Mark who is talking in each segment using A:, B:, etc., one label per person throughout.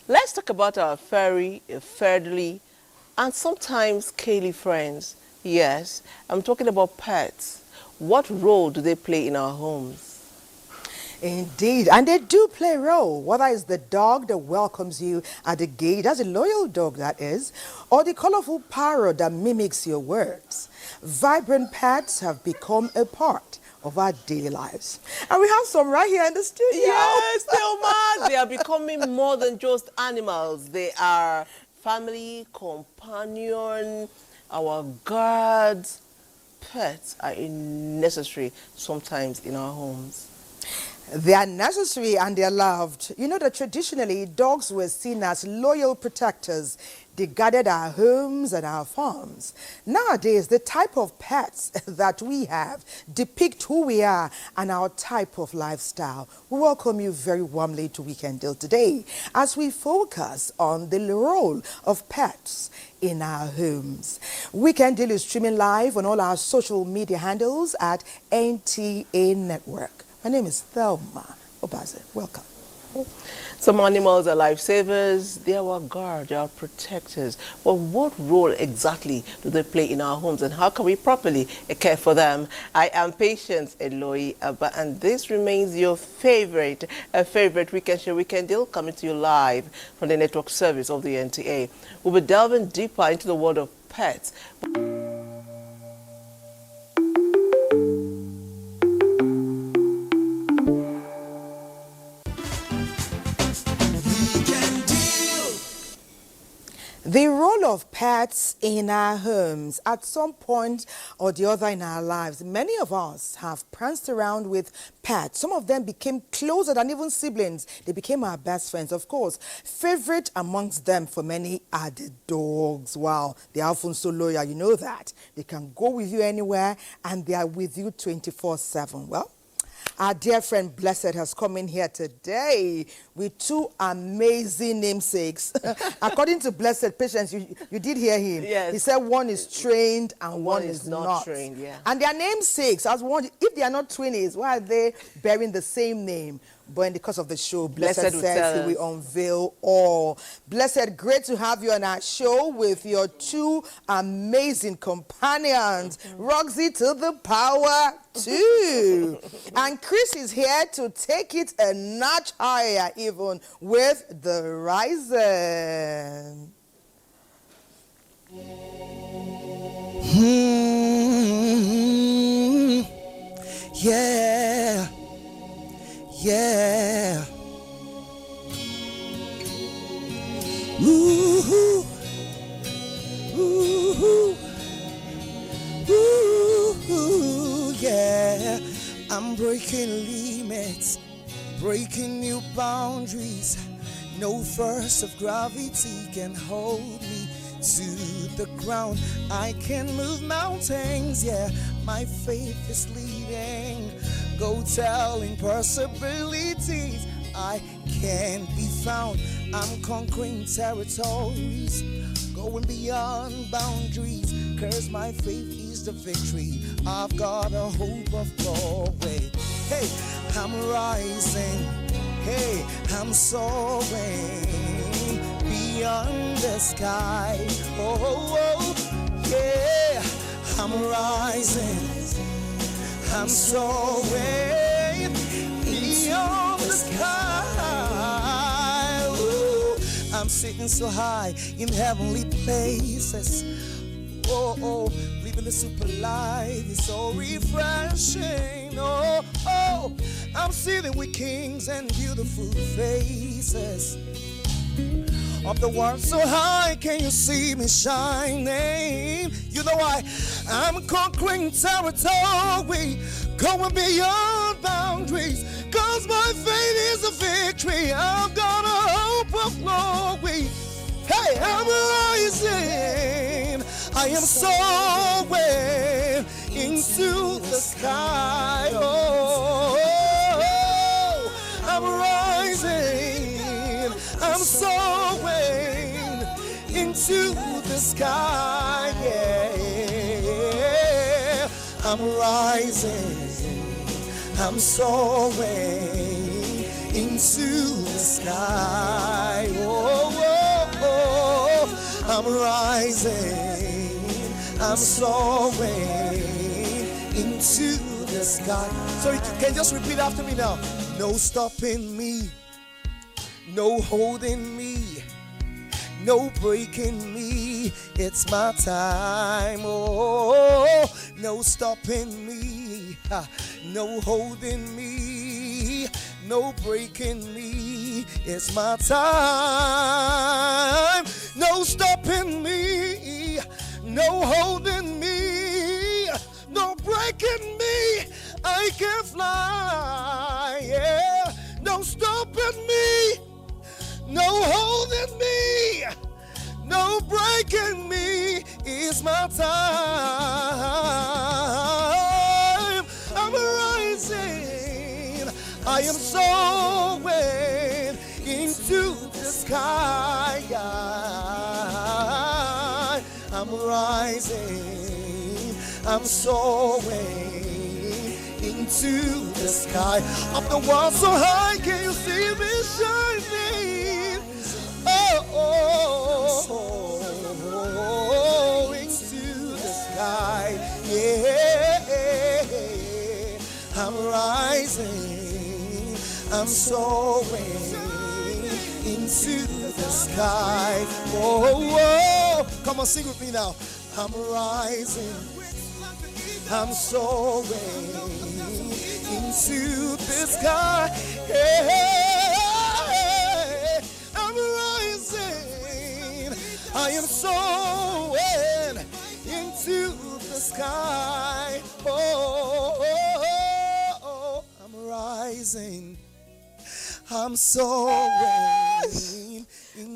A: Let's talk about our furry, furry, and sometimes scaly friends. Yes, I'm talking about pets. What role do they play in our homes?
B: Indeed, and they do play a role, whether it's the dog that welcomes you at the gate, that's a loyal dog that is, or the colorful parrot that mimics your words. Vibrant pets have become a part of our daily lives. And we have some right here in the studio.
A: Yes, Thelma, they are becoming more than just animals. They are family, companion, our guards. Pets are necessary sometimes in our homes.
B: They are necessary and they are loved. You know that traditionally dogs were seen as loyal protectors. They guarded our homes and our farms. Nowadays, the type of pets that we have depict who we are and our type of lifestyle. We welcome you very warmly to Weekend Deal today as we focus on the role of pets in our homes. Weekend Deal is streaming live on all our social media handles at NTA Network. My name is Thelma Obaze. Welcome.
A: Some animals are lifesavers, they are our guard, they are protectors. But what role exactly do they play in our homes and how can we properly care for them? I am Patience Eloy Abba, and this remains your favorite weekend show, Weekend Deal, coming to you live from the network service of the NTA. We'll be delving deeper into the world of pets.
B: The role of pets in our homes at some point or the other in our lives. Many of us have pranced around with pets. Some of them became closer than even siblings. They became our best friends, of course. Favorite amongst them for many are the dogs. Wow, they are often so loyal, you know that. They can go with you anywhere and they are with you 24/7. Well, our dear friend Blessed has come in here today with two amazing namesakes. According to Blessed, Patience, you did hear him.
A: Yes.
B: He said one is trained and one is not
A: trained. Yeah.
B: And their namesakes, I was wondering, if they are not twinnies, why are they bearing the same name? But in the course of the show, Blessed says he will unveil all. Blessed, great to have you on our show with your two amazing companions. Roxy to the power 2. And Chris is here to take it a notch higher even with the Ryzen.
C: Yeah. Yeah. Ooh, ooh, ooh, yeah. I'm breaking limits, breaking new boundaries. No force of gravity can hold me to the ground. I can move mountains, yeah. My faith is leading. Go telling possibilities I can't be found. I'm conquering territories, going beyond boundaries, 'cause my faith is the victory. I've got a hope of glory. Hey, I'm rising. Hey, I'm soaring beyond the sky. Oh, oh, oh, yeah, I'm rising. I'm soaring beyond the sky. Ooh, I'm sitting so high in heavenly places. Oh, oh, living the super life is so refreshing. Oh, oh, I'm sitting with kings and beautiful faces. Up the world so high, can you see me shining? You know why? I'm conquering territory, going beyond boundaries, 'cause my faith is a victory. I'm gonna hope of glory. Hey, I'm rising. I am soaring into the sky. Oh, I'm rising. I'm soaring into the sky. Yeah, I'm rising. I'm soaring into the sky. Oh, oh, oh. I'm rising. I'm soaring into the sky. So you can just repeat after me now. No stopping me, no holding me, no breaking me. It's my time. Oh, no stopping me, no holding me, no breaking me. It's my time. No stopping me, no holding me, no breaking me. I can fly. Yeah, no stopping me, no holding me, no breaking me. It's my time. I'm rising. I am soaring into the sky. I'm rising. I'm soaring into the sky. Up the wall so high, can you see me shining? Oh, oh, oh, into the sky. Yeah, I'm rising. I'm soaring into the sky. Oh, oh, come on, sing with me now. I'm rising. I'm soaring into the sky. Yeah, I'm rising. I am soaring into the sky. Oh, oh, oh, I'm rising. I'm soaring.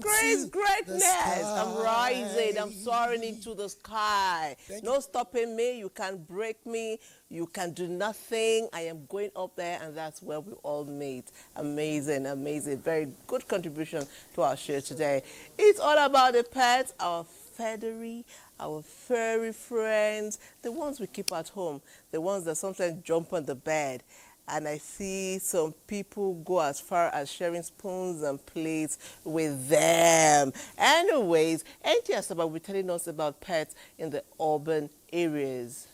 A: Grace, greatness. I'm rising. I'm soaring into the sky. No stopping me. You can't break me. You can do nothing. I am going up there, and that's where we all meet. Amazing, amazing. Very good contribution to our show today. It's all about the pets, our feathery, our furry friends, the ones we keep at home, the ones that sometimes jump on the bed. And I see some people go as far as sharing spoons and plates with them. Anyways, NTA Programme will be telling us about pets in the urban areas.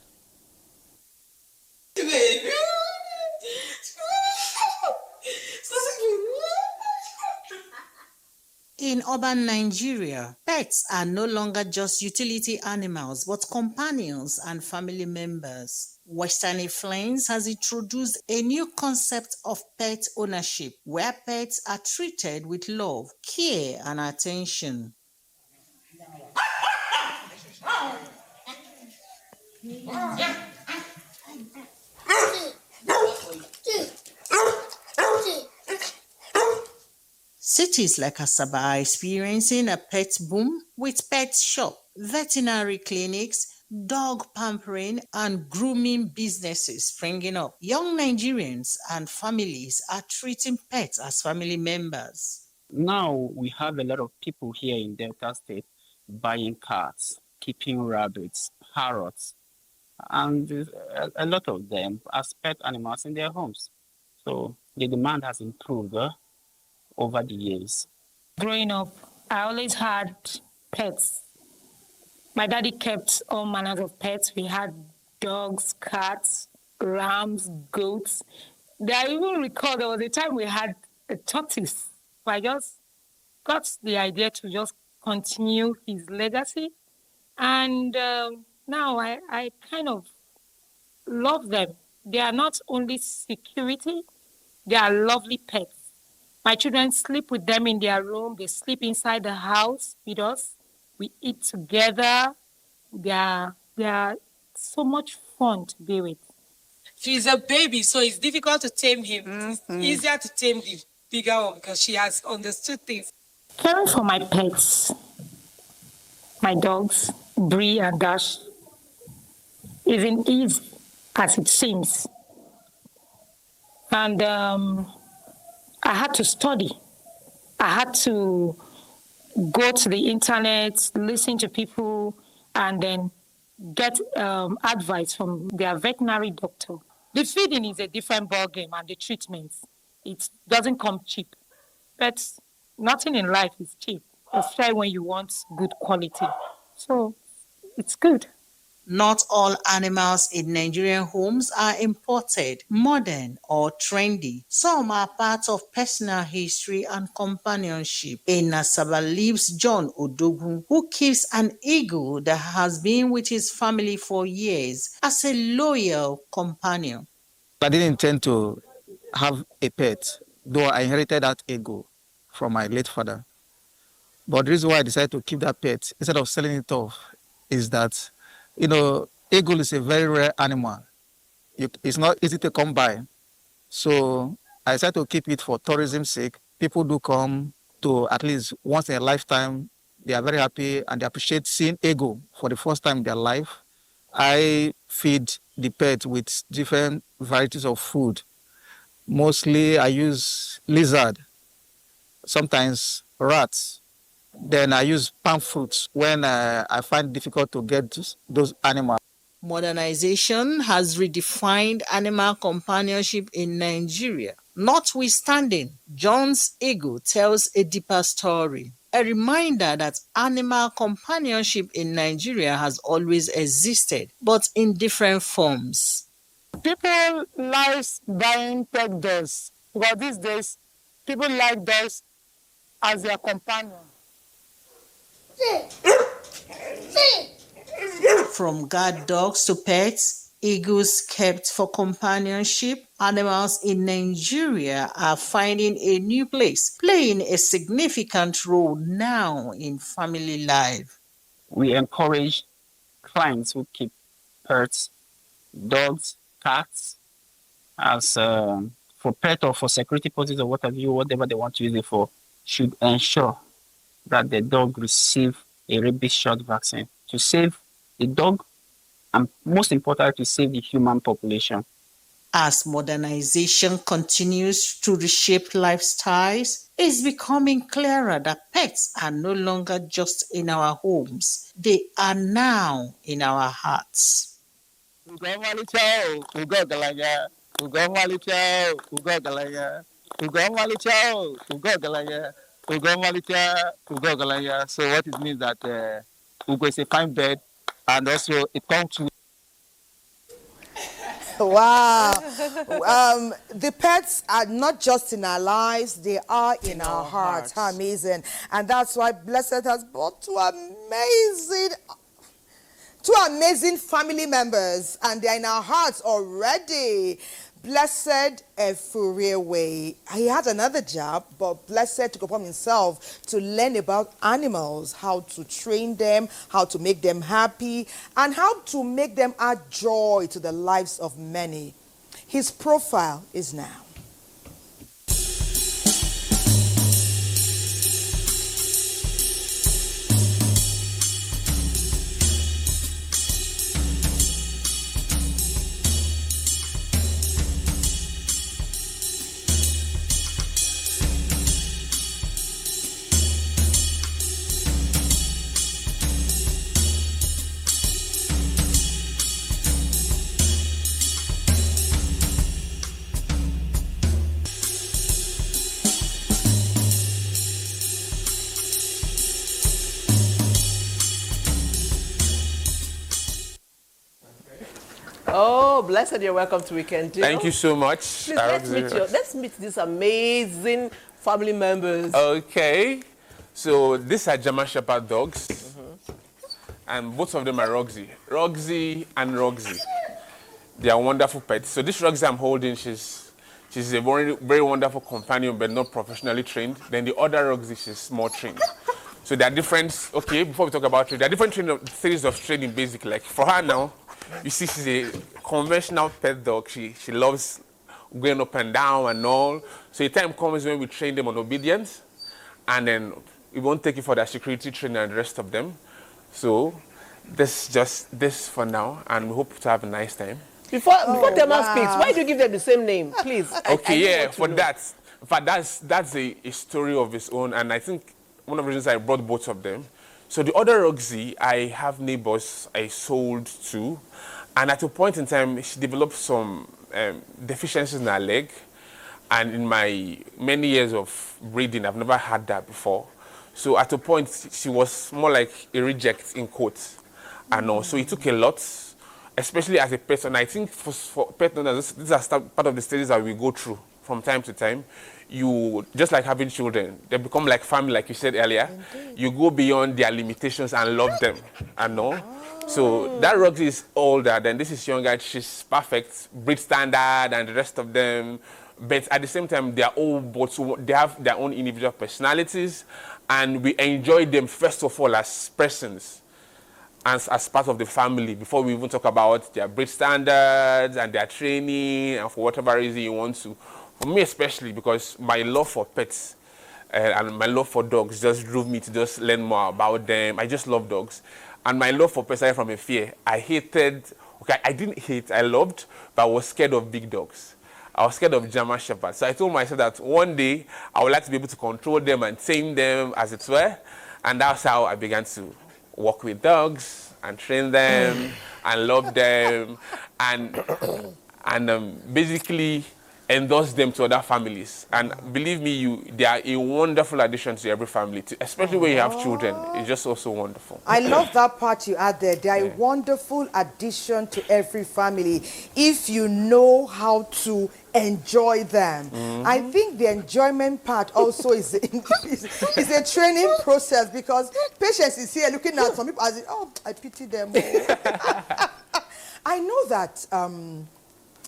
D: In urban Nigeria, pets are no longer just utility animals, but companions and family members. Western Influence has introduced a new concept of pet ownership, where pets are treated with love, care, and attention. Cities like Asaba are experiencing a pet boom with pet shop, veterinary clinics, dog pampering, and grooming businesses springing up. Young Nigerians and families are treating pets as family members.
E: Now we have a lot of people here in Delta State buying cats, keeping rabbits, parrots, and a lot of them as pet animals in their homes. So the demand has improved over the years.
F: Growing up, I always had pets. My daddy kept all manners of pets. We had dogs, cats, rams, goats. I even recall there was a time we had a tortoise. I just got the idea to just continue his legacy. And now I kind of love them. They are not only security, they are lovely pets. My children sleep with them in their room. They sleep inside the house with us. We eat together. They are so much fun to be with.
G: He's a baby, so it's difficult to tame him. It's easier to tame the bigger one because she has understood things.
F: Caring for my pets, my dogs, Bree and Dash, isn't easy as it seems. And I had to study. I had to go to the internet, listen to people, and then get advice from their veterinary doctor. The feeding is a different ballgame, and the treatment, it doesn't come cheap. But nothing in life is cheap, especially when you want good quality. So it's good.
D: Not all animals in Nigerian homes are imported, modern, or trendy. Some are part of personal history and companionship. In Asaba lives John Odogun, who keeps an eagle that has been with his family for years as a loyal companion.
H: I didn't intend to have a pet, though I inherited that eagle from my late father. But the reason why I decided to keep that pet instead of selling it off is that, eagle is a very rare animal. It's not easy to come by. So I decided to keep it for tourism's sake. People do come to at least once in a lifetime. They are very happy and they appreciate seeing eagle for the first time in their life. I feed the pet with different varieties of food. Mostly I use lizard, sometimes rats. Then I use palm fruits when I find it difficult to get those animals.
D: Modernization has redefined animal companionship in Nigeria. Notwithstanding, John's eagle tells a deeper story. A reminder that animal companionship in Nigeria has always existed, but in different forms.
I: People like buying pet dogs because these days people like dogs as their companion.
D: From guard dogs to pets, eagles kept for companionship, animals in Nigeria are finding a new place, playing a significant role now in family life.
E: We encourage clients who keep pets, dogs, cats, as for pet or for security purposes or whatever they want to use it for, should ensure that the dog receive a rabies shot vaccine to save the dog and, most importantly, to save the human population.
D: As modernization continues to reshape lifestyles, it's becoming clearer that pets are no longer just in our homes. They are now in our hearts.
H: So what it means that Ugo is a fine bird, and also it comes to.
B: Wow. The pets are not just in our lives, they are in our hearts. How amazing. And that's why Blessed has brought two amazing family members, and they're in our hearts already. Blessed Efuriwe. He had another job, but Blessed took upon himself to learn about animals, how to train them, how to make them happy, and how to make them add joy to the lives of many. His profile is now.
A: Oh, Blessed, you're welcome to Weekend Deal.
J: Thank you so much.
A: Please, let's meet these amazing family members.
J: Okay. So these are German Shepherd dogs. And both of them are Roxy. Roxy and Roxy. They are wonderful pets. So this Roxy I'm holding, she's a very, very wonderful companion, but not professionally trained. Then the other Roxy, she's more trained. So there are different, okay, before we talk about training, there are different series of training basically. Like for her now, you see she's a conventional pet dog, she loves going up and down and all. So the time comes when we train them on obedience, and then we won't take it for their security training and the rest of them. So this for now, and we hope to have a nice time.
A: Before Dema speaks, why do you give them the same name, please?
J: Okay, for that. In fact, that's a story of its own, and I think one of the reasons I brought both of them. So the other Roxy, I have neighbors I sold to, and at a point in time, she developed some deficiencies in her leg, and in my many years of breeding, I've never had that before. So at a point, she was more like a reject in quotes, and all. So it took a lot, especially as a pet owner. I think for pet owners, these are part of the stages that we go through from time to time. You, just like having children, they become like family, like you said earlier. Indeed. You go beyond their limitations and love them, and all. So that Roxy is older, then this is younger. She's perfect, breed standard, and the rest of them. But at the same time, they are all both, they have their own individual personalities, and we enjoy them first of all as persons, as part of the family, before we even talk about their breed standards and their training, and for whatever reason you want to. For me especially, because my love for pets and my love for dogs just drove me to just learn more about them. I just love dogs. And my love for pets started from a fear. I didn't hate, I loved, but I was scared of big dogs. I was scared of German Shepherds. So I told myself that one day I would like to be able to control them and tame them, as it were. And that's how I began to work with dogs and train them and love them and basically endorse them to other families. And believe me, they are a wonderful addition to every family, especially when you have children. It's just also wonderful.
B: I love that part you add there. They are a wonderful addition to every family if you know how to enjoy them. I think the enjoyment part also is a training process, because Patience is here looking at some people as if, oh, I pity them. I know that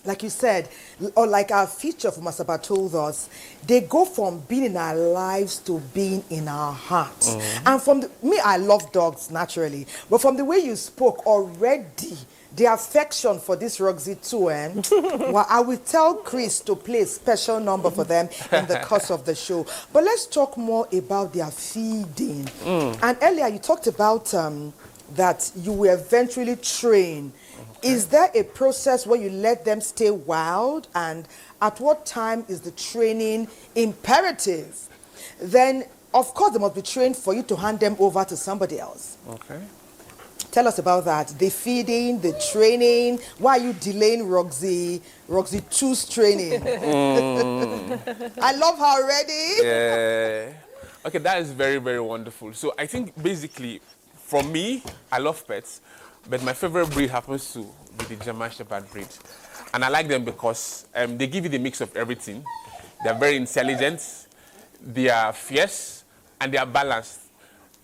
B: like you said, or like our feature from Masaba told us, they go from being in our lives to being in our hearts. And from me, I love dogs naturally, but from the way you spoke already, the affection for this Roxy too, well, I will tell Chris to play a special number for them in the course of the show. But let's talk more about their feeding. And earlier you talked about that you will eventually train. Is there a process where you let them stay wild, and at what time is the training imperative? Then, of course, they must be trained for you to hand them over to somebody else.
J: Okay.
B: Tell us about that. The feeding, the training. Why are you delaying Roxy 2's training? I love her already.
J: Yeah. Okay, that is very, very wonderful. So I think basically, for me, I love pets. But my favorite breed happens to be the German Shepherd breed. And I like them because they give you the mix of everything. They're very intelligent, they are fierce, and they are balanced.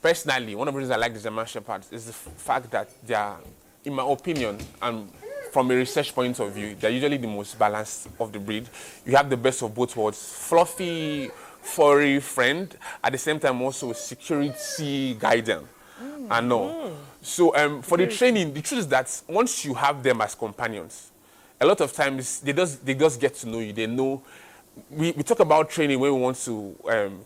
J: Personally, one of the reasons I like the German Shepherds is the fact that they are, in my opinion, and from a research point of view, they're usually the most balanced of the breed. You have the best of both worlds. Fluffy, furry friend, at the same time also security guidance. I know. So for the training, the truth is that once you have them as companions, a lot of times they just get to know you. They know. We talk about training when we want to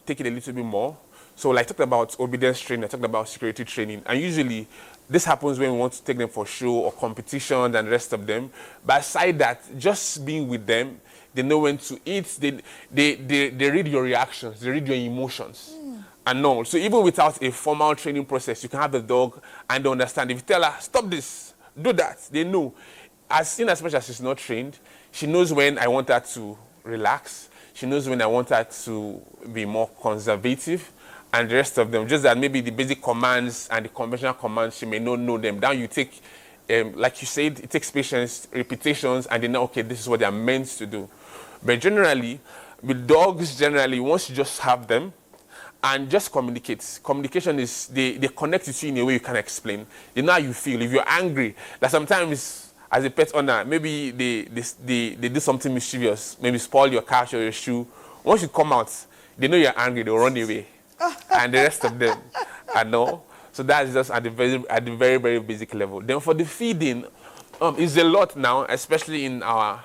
J: take it a little bit more. So like talked about obedience training, I talked about security training, and usually this happens when we want to take them for show or competitions and the rest of them. But aside that, just being with them, they know when to eat. They read your reactions. They read your emotions. And all. So even without a formal training process, you can have the dog and they understand. If you tell her, stop this, do that, they know. As much as she's not trained, she knows when I want her to relax. She knows when I want her to be more conservative, and the rest of them. Just that maybe the basic commands and the conventional commands, she may not know them. Now you take, like you said, it takes patience, repetitions, and they know, okay, this is what they're meant to do. But generally, with dogs, once you just have them, and just communicate. Communication is, they connect with you in a way you can explain. They know how you feel. If you're angry, that sometimes as a pet owner, maybe they do something mischievous, maybe spoil your couch or your shoe. Once you come out, they know you're angry, they'll run away. And the rest of them, I know. So that's just at the very, very basic level. Then for the feeding, It's a lot now, especially in our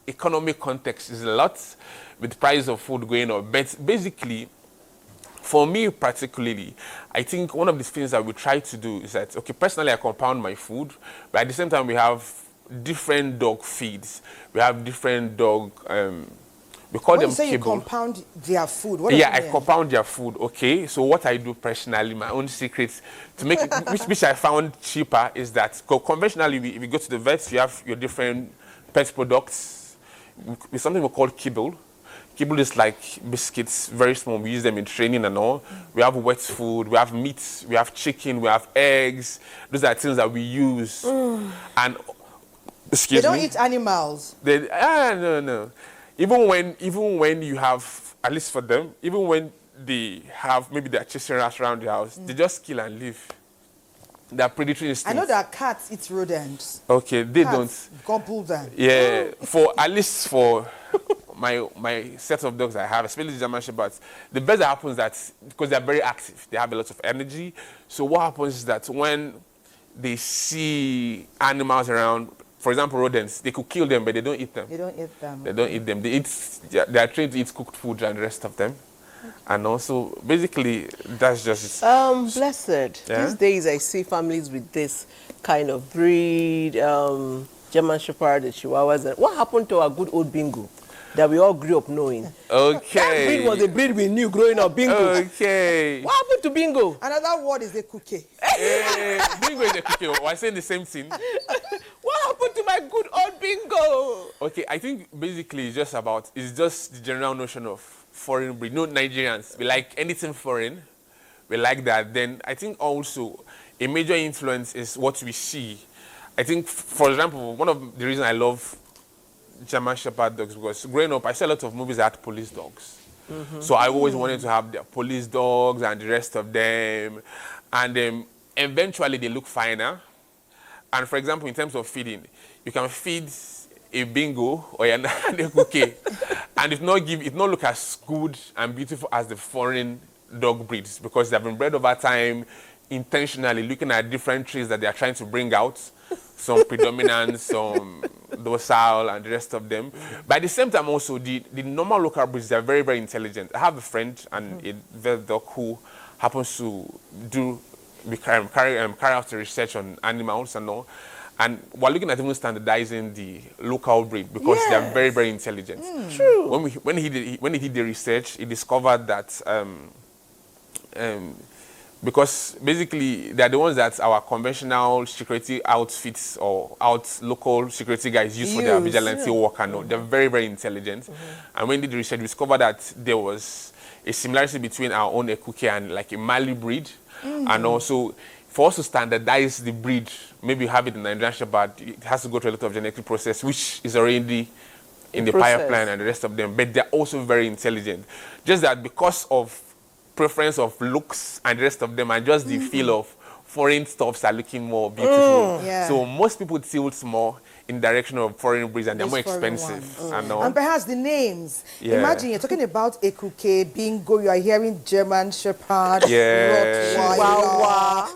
J: economic context. It's a lot with the price of food going up. But basically, for me particularly, I think one of the things that we try to do is that, okay, personally I compound my food, but at the same time we have different dog feeds. We have different dog, we call
B: When
J: them
B: you say
J: kibble.
B: you compound their food, what does
J: Yeah,
B: it
J: I
B: mean?
J: compound their food, okay? So what I do personally, my own secret, to make it, which I found cheaper, is that conventionally, if you go to the vets, you have your different pet products with something we call kibble. Kibble is like biscuits, very small. We use them in training and all. We have wet food, we have meat, we have chicken, we have eggs. Those are things that we use. And, excuse
B: They
J: me?
B: don't eat animals.
J: No. Even when you have, at least for them, even when they have maybe they're chasing rats around the house, they just kill and leave. They're predatory
B: I
J: instincts.
B: know that cats eat rodents.
J: Okay, they
B: Cats gobble them.
J: Yeah, at least for my set of dogs I have, especially the German Shepherds, the best that happens is that because they're very active, they have a lot of energy. So what happens is that when they see animals around, for example, rodents, they could kill them, but they don't eat them.
B: They don't eat them.
J: They don't eat them. They are trained to eat cooked food and the rest of them. And also, basically, that's just it.
A: Blessed.
J: Yeah?
A: These days I see families with this kind of breed, German Shepherd, the Chihuahuas. And what happened to our good old Bingo that we all grew up knowing?
J: Okay.
A: That breed was a breed we knew growing up, Bingo.
J: Okay.
A: What happened to Bingo?
B: Another word is a cookie.
J: Bingo is a cookie. We're saying the same thing.
A: What happened to my good old Bingo?
J: Okay, I think basically it's just the general notion of foreign breed. No, Nigerians, we like anything foreign. We like that. Then I think also a major influence is what we see. I think, for example, one of the reasons I love German Shepherd dogs because growing up, I saw a lot of movies that had police dogs. So I always wanted to have the police dogs and the rest of them. And eventually they look finer. And for example, in terms of feeding, you can feed a Bingo or a cookie, and it not look as good and beautiful as the foreign dog breeds because they've been bred over time, intentionally looking at different traits that they are trying to bring out, some predominant, some docile, and the rest of them. But at the same time, also the normal local breeds, they are very, very intelligent. I have a friend and a vet dog who happens to carry out the research on animals and all. And we're looking at even standardizing the local breed because they are very, very intelligent.
A: True.
J: When he did the research, he discovered that because basically they're the ones that our conventional security outfits or local security guys use for their vigilante work and all. They're very, very intelligent. And when he did the research, we discovered that there was a similarity between our own Ekuke and like a Mali breed. And also, for us to standardize the breed, maybe have it in Nigerian Shepherd, it has to go through a lot of genetic process, which is already in the pipeline and the rest of them. But they're also very intelligent. Just that because of preference of looks and the rest of them, and just the feel of foreign stuffs are looking more beautiful. So most people tilt more in direction of foreign breeds and they're more expensive.
B: And perhaps the names.
J: Yeah.
B: Imagine you're talking about Ekuke, Bingo, you are hearing German Shepherd,
J: Yeah.
B: Chihuahua.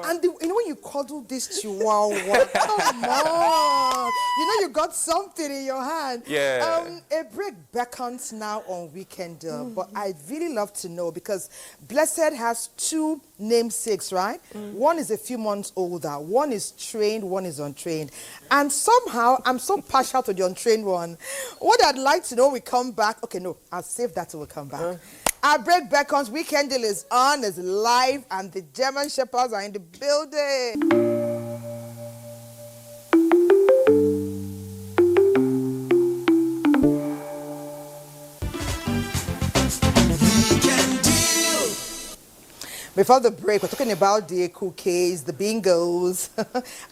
B: And you know when you cuddle this Chihuahua, come on. You know you got something in your hand.
J: Yeah.
B: A break beckons now on Weekend, but I'd really love to know because Blessed has two namesakes, right? One is a few months older, one is trained, one is untrained. And somehow, I'm so partial to the untrained one. What I'd like to know when we come back, okay, no, I'll save that till we come back. Our break beckons, Weekend Deal is on, is live, and the German Shepherds are in the building. Before the break, we're talking about the Ekukes, the Bingos,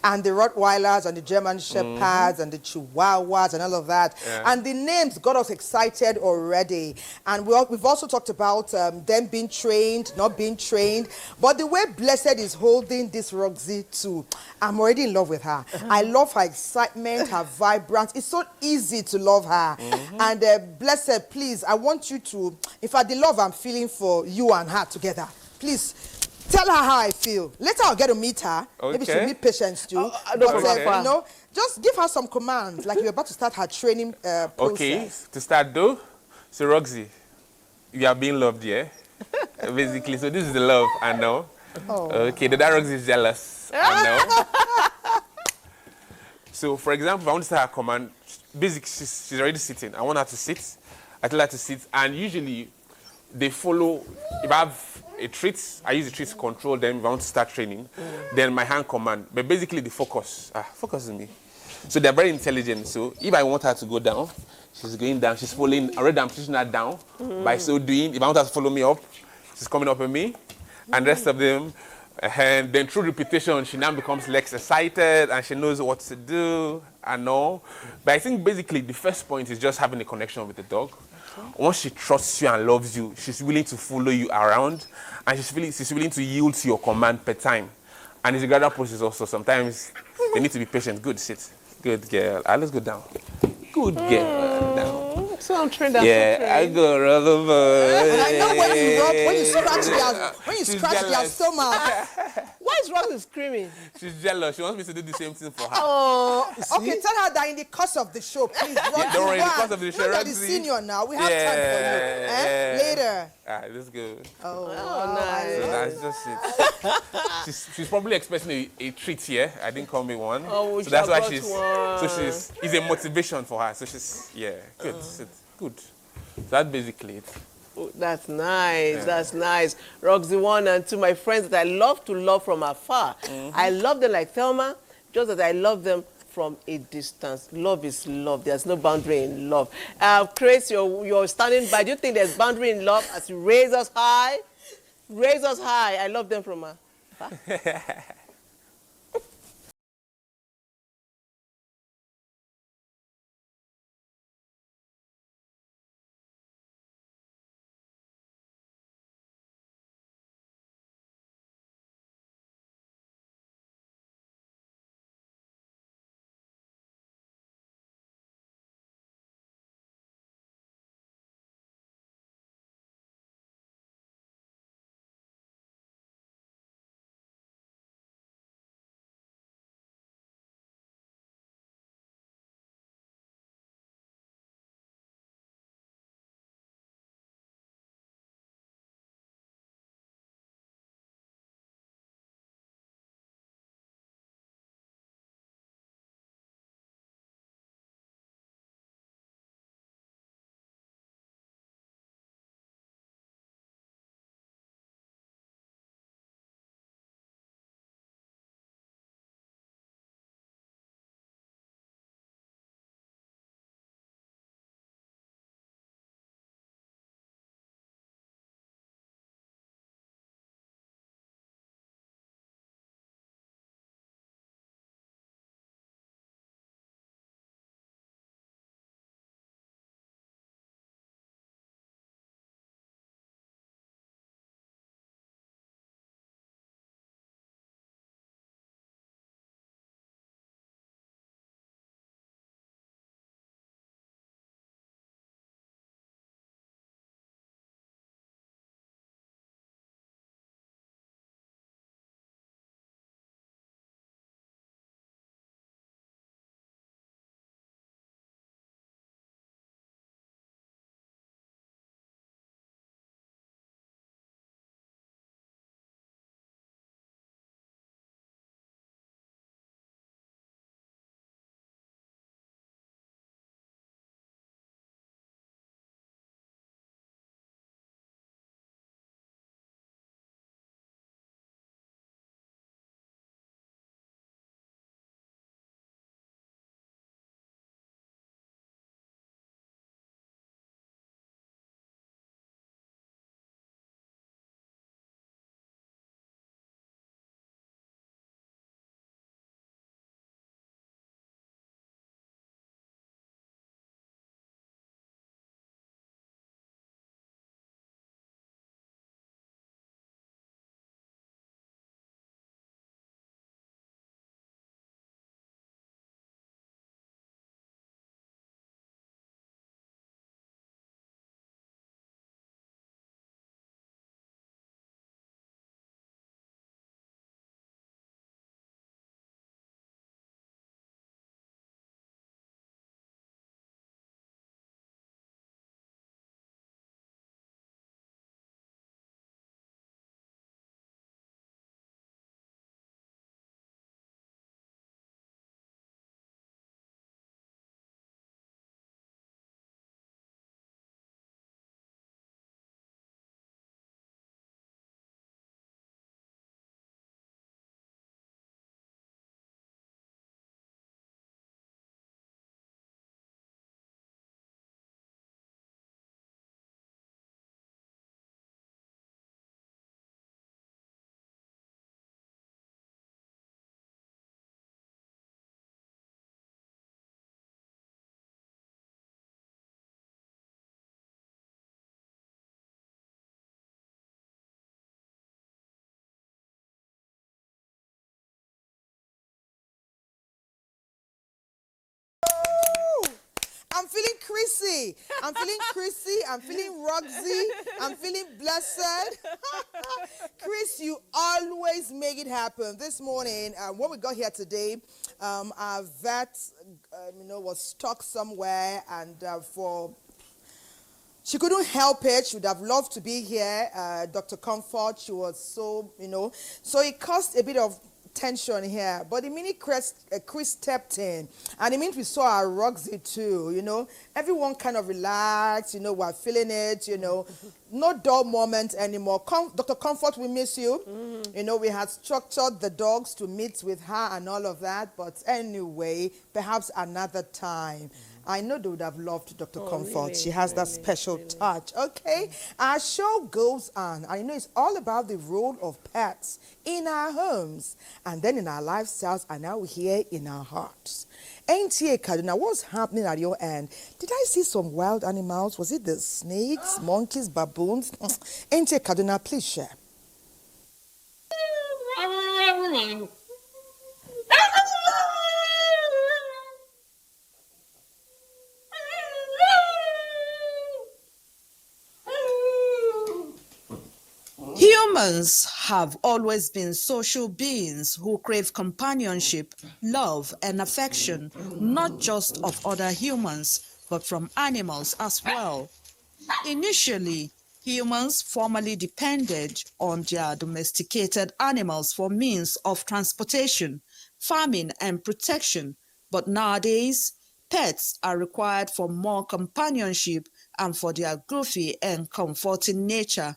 B: and the Rottweilers, and the German Shepherds, and the Chihuahuas, and all of that. And the names got us excited already. And we've also talked about them being trained, not being trained. But the way Blessed is holding this Roxy too, I'm already in love with her. I love her excitement, her vibrance. It's so easy to love her. And Blessed, please, I want you to, in fact, the love I'm feeling for you and her together, please tell her how I feel. Later I'll get to meet her. Maybe she'll
J: Okay.
B: meet Patience too.
A: No
B: But,
A: problem.
B: you know, just give her some commands, like you're about to start her training process.
J: Okay, to start though, so Roxy, you are being loved, yeah? Basically, so this is the love, I know.
B: Oh.
J: Okay, the Roxy is jealous, I know. So, for example, if I want to start her command, basically, she's already sitting. I want her to sit. I tell her to sit, and usually they follow. If I have a treat, I use the treat to control them. If I want to start training, then my hand command. But basically, the focus. Focus on me. So they're very intelligent. So if I want her to go down, she's going down. She's following. Already, I'm pushing her down. By so doing, if I want her to follow me up, she's coming up with me, and the rest of them. And then through repetition, she now becomes less excited and she knows what to do and all. But I think basically the first point is just having a connection with the dog. Okay. Once she trusts you and loves you, she's willing to follow you around and she's willing to yield to your command per time. And it's a gradual process also. Sometimes they need to be patient. Good, sit. Good girl. Let's go down. Good girl. Down.
A: So I'm trained that.
J: Yeah, I go rather.
B: And I know when you rub, when you scratch their stomach.
A: Why is Roxy screaming?
J: She's jealous. She wants me to do the same thing for her.
B: Oh, okay. Tell her that in the course of the show, please.
J: Yeah, don't worry, in the course of the show,
B: You're the
J: Roxy.
B: senior now. We have time for you. Later.
J: Let's go.
B: Oh,
A: nice.
J: So that's just it. she's probably expecting a treat here. I didn't call me one.
A: Oh,
J: so that's why
A: got
J: she's.
A: one.
J: So it's a motivation for her. So she's good. Good. So that's basically it.
A: Oh, that's nice. That's nice. Roxy 1 and 2, my friends that I love to love from afar. I love them like Thelma, just as I love them from a distance. Love is love. There's no boundary in love. Chris, you're standing by. Do you think there's boundary in love as you raise us high? Raise us high. I love them from afar.
B: Chrissy. I'm feeling Chrissy. I'm feeling Roxy. I'm feeling blessed. Chris, you always make it happen. This morning, when we got here today, our vet, was stuck somewhere, and she couldn't help it. She would have loved to be here. Dr. Comfort, she was so, so it caused a bit of tension here. But the minute Chris stepped in, and the minute we saw our Roxy too, everyone kind of relaxed, we're feeling it, no dull moment anymore. Dr. Comfort, we miss you. We had structured the dogs to meet with her and all of that. But anyway, perhaps another time. I know they would have loved Dr. Comfort. Really, she has that special touch. Okay, our show goes on. I know it's all about the role of pets in our homes and then in our lifestyles, and now here in our hearts. NTA Kaduna, what's happening at your end? Did I see some wild animals? Was it the snakes, monkeys, baboons? NTA Kaduna, please share.
D: Humans have always been social beings who crave companionship, love, and affection, not just of other humans, but from animals as well. Initially, humans formerly depended on their domesticated animals for means of transportation, farming, and protection, but nowadays, pets are required for more companionship and for their growthy and comforting nature.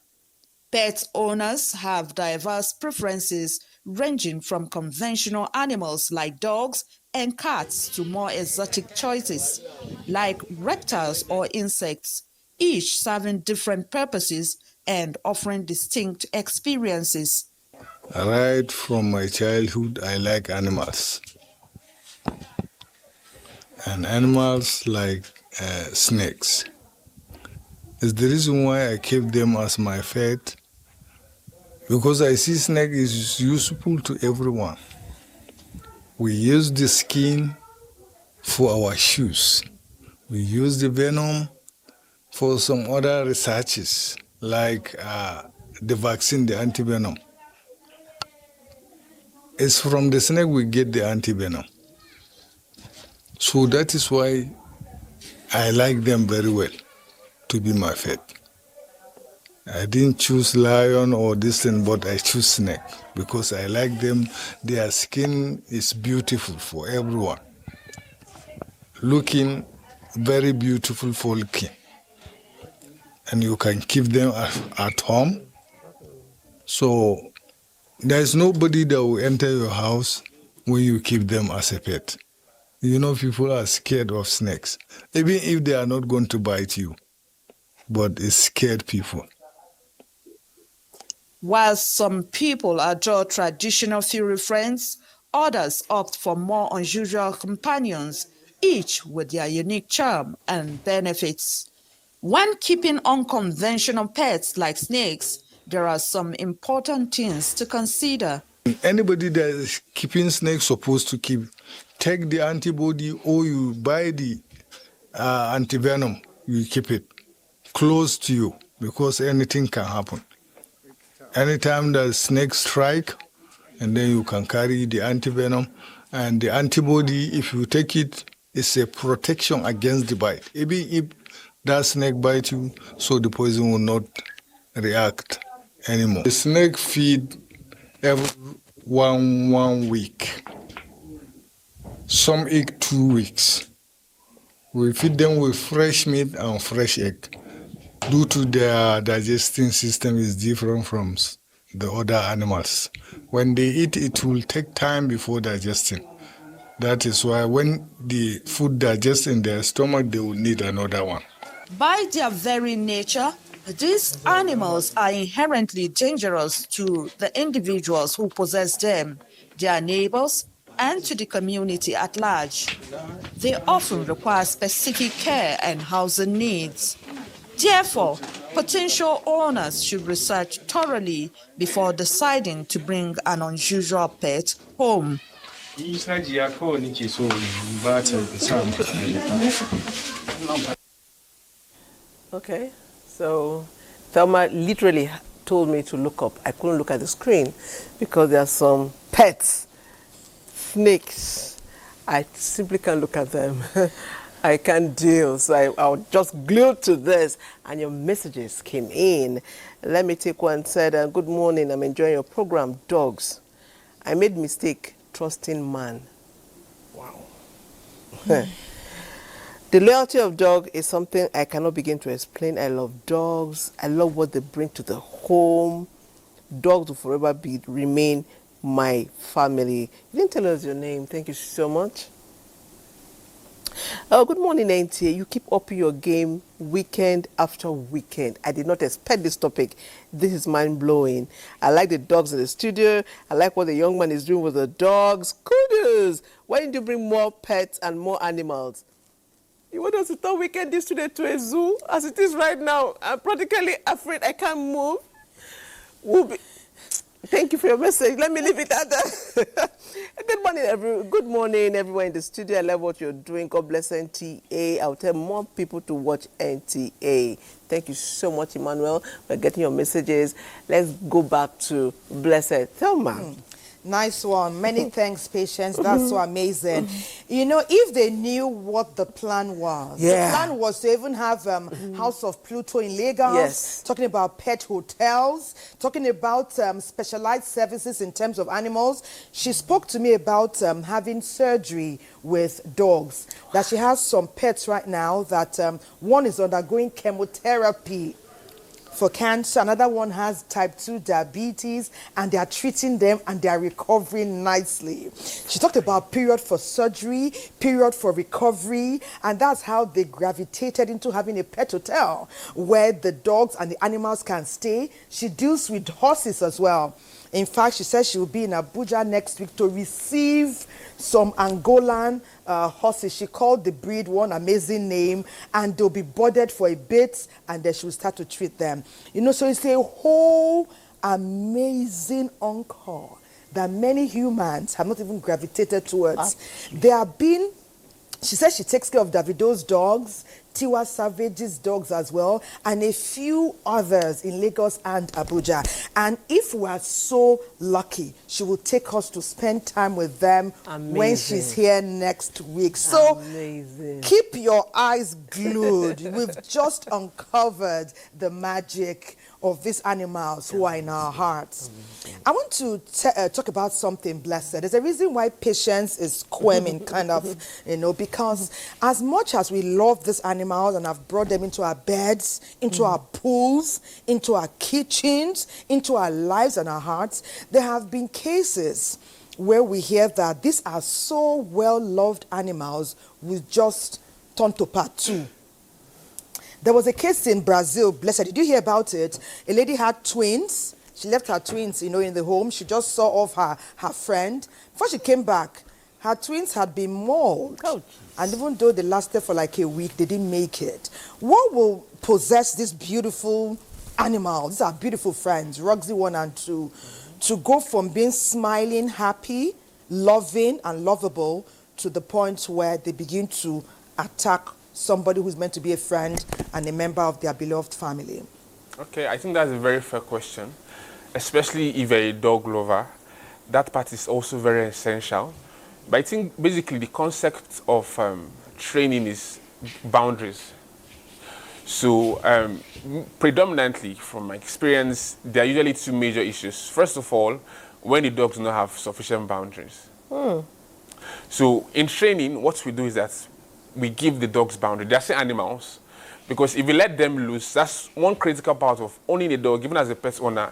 D: Pet owners have diverse preferences ranging from conventional animals like dogs and cats to more exotic choices like reptiles or insects, each serving different purposes and offering distinct experiences.
K: Right from my childhood, I like animals. And animals like snakes. It's the reason why I keep them as my pet. Because I see snake is useful to everyone. We use the skin for our shoes. We use the venom for some other researches, like the vaccine, the anti-venom. It's from the snake we get the anti-venom. So that is why I like them very well to be my pet. I didn't choose lion or this thing, but I choose snake because I like them. Their skin is beautiful for everyone. Looking very beautiful for looking. And you can keep them at home. So there's nobody that will enter your house when you keep them as a pet. People are scared of snakes, even if they are not going to bite you. But it's scared people.
D: While some people adore traditional furry friends, others opt for more unusual companions, each with their unique charm and benefits. When keeping unconventional pets like snakes, there are some important things to consider.
K: Anybody that is keeping snakes supposed to take the antibody or you buy the antivenom, you keep it close to you because anything can happen. Anytime the snakes strike, and then you can carry the antivenom, and the antibody, if you take it, it's a protection against the bite. Even if that snake bites you, so the poison will not react anymore. The snake feed every one week. Some eat 2 weeks. We feed them with fresh meat and fresh egg. Due to their digesting system is different from the other animals. When they eat, it will take time before digesting. That is why when the food digests in their stomach, they will need another one.
D: By their very nature, these animals are inherently dangerous to the individuals who possess them, their neighbors, and to the community at large. They often require specific care and housing needs. Therefore, potential owners should research thoroughly before deciding to bring an unusual pet home.
A: Okay. So Thelma literally told me to look up. I couldn't look at the screen because there are some pets, snakes. I simply can't look at them. I can't deal. So I was just glued to this, and your messages came in. Let me take one. Said, good morning. I'm enjoying your program, Dogs. I made mistake trusting man. Wow. The loyalty of dog is something I cannot begin to explain. I love dogs. I love what they bring to the home. Dogs will forever remain my family. You didn't tell us your name. Thank you so much. Oh, good morning, NTA. You keep upping your game weekend after weekend. I did not expect this topic. This is mind-blowing. I like the dogs in the studio. I like what the young man is doing with the dogs. Kudos! Why didn't you bring more pets and more animals? You want us to turn weekend this today to a zoo? As it is right now, I'm practically afraid I can't move. Thank you for your message. Let me leave it at that. Good morning, everyone in the studio. I love what you're doing. God bless NTA. I'll tell more people to watch NTA. Thank you so much, Emmanuel, for getting your messages. Let's go back to Blessed Thelma.
B: Nice one. Many thanks, Patience. That's so amazing. You know, if they knew what the plan was. The plan was to even have House of Pluto in Lagos.
A: Yes.
B: Talking about pet hotels. Talking about specialized services in terms of animals. She spoke to me about having surgery with dogs. That she has some pets right now that one is undergoing chemotherapy for cancer. Another one has type 2 diabetes, and they are treating them and they are recovering nicely. She talked about period for surgery, period for recovery, and that's how they gravitated into having a pet hotel where the dogs and the animals can stay. She deals with horses as well. In fact, she says she will be in Abuja next week to receive some Angolan horses. She called the breed one amazing name, and they'll be boarded for a bit, and then she will start to treat them. You know, so it's a whole amazing encore that many humans have not even gravitated towards. There have been, she says she takes care of Davido's dogs, Tiwa Savage's dogs as well, and a few others in Lagos and Abuja. And if we are so lucky, she will take us to spend time with them when she's here next week. So keep your eyes glued. We've just uncovered the magic of these animals who are in our hearts. I want to talk about something, Blessed. There's a reason why Patience is squirming, kind of, you know, because as much as we love these animals and have brought them into our beds, into our pools, into our kitchens, into our lives and our hearts, there have been cases where we hear that these are so well-loved animals, we just turn to part two. There was a case in Brazil, Blessed. Did you hear about it? A lady had twins. She left her twins, you know, in the home. She just saw off her friend. Before she came back, her twins had been mauled. And even though they lasted for like a week, they didn't make it. What will possess these beautiful animals? These are beautiful friends, Roxy 1 and 2, to go from being smiling, happy, loving, and lovable to the point where they begin to attack somebody who's meant to be a friend and a member of their beloved family?
J: Okay, I think that's a very fair question, especially if you're a dog lover. That part is also very essential. But I think basically the concept of training is boundaries. So predominantly, from my experience, there are usually two major issues. First of all, when the dogs do not have sufficient boundaries. So in training, what we do is that we give the dogs boundaries. They're still animals, because if you let them loose, that's one critical part of owning a dog, even as a pet owner,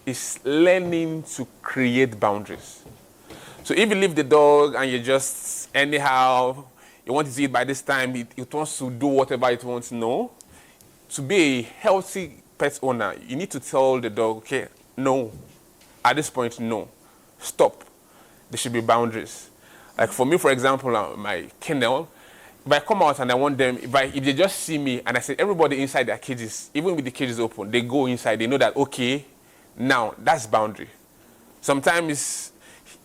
J: is learning to create boundaries. So if you leave the dog and you just anyhow, you want to eat by this time, it wants to do whatever it wants, no. To be a healthy pet owner, you need to tell the dog, okay, no. At this point, no. Stop. There should be boundaries. Like for me, for example, my kennel, if I come out and I want them, if they just see me and I say everybody inside their cages, even with the cages open, they go inside, they know that, okay, now that's boundary. Sometimes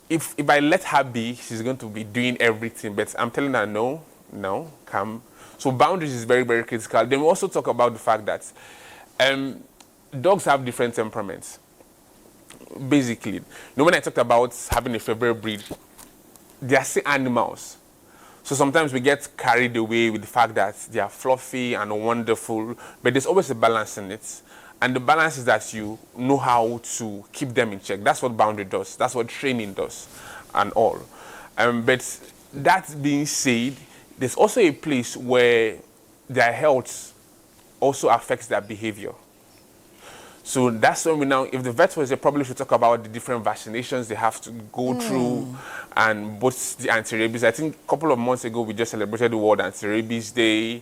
J: if I let her be, she's going to be doing everything, but I'm telling her, no, no, calm. So boundaries is very, very critical. Then we also talk about the fact that dogs have different temperaments. Basically, you know, when I talked about having a favorite breed, they are still animals. So sometimes we get carried away with the fact that they are fluffy and wonderful, but there's always a balance in it. And the balance is that you know how to keep them in check. That's what boundary does. That's what training does and all. But that being said, there's also a place where their health also affects their behavior. So that's when we now, if the vet was there, probably should talk about the different vaccinations they have to go through, and both the anti-rabies. I think a couple of months ago, we just celebrated the World Anti-Rabies Day.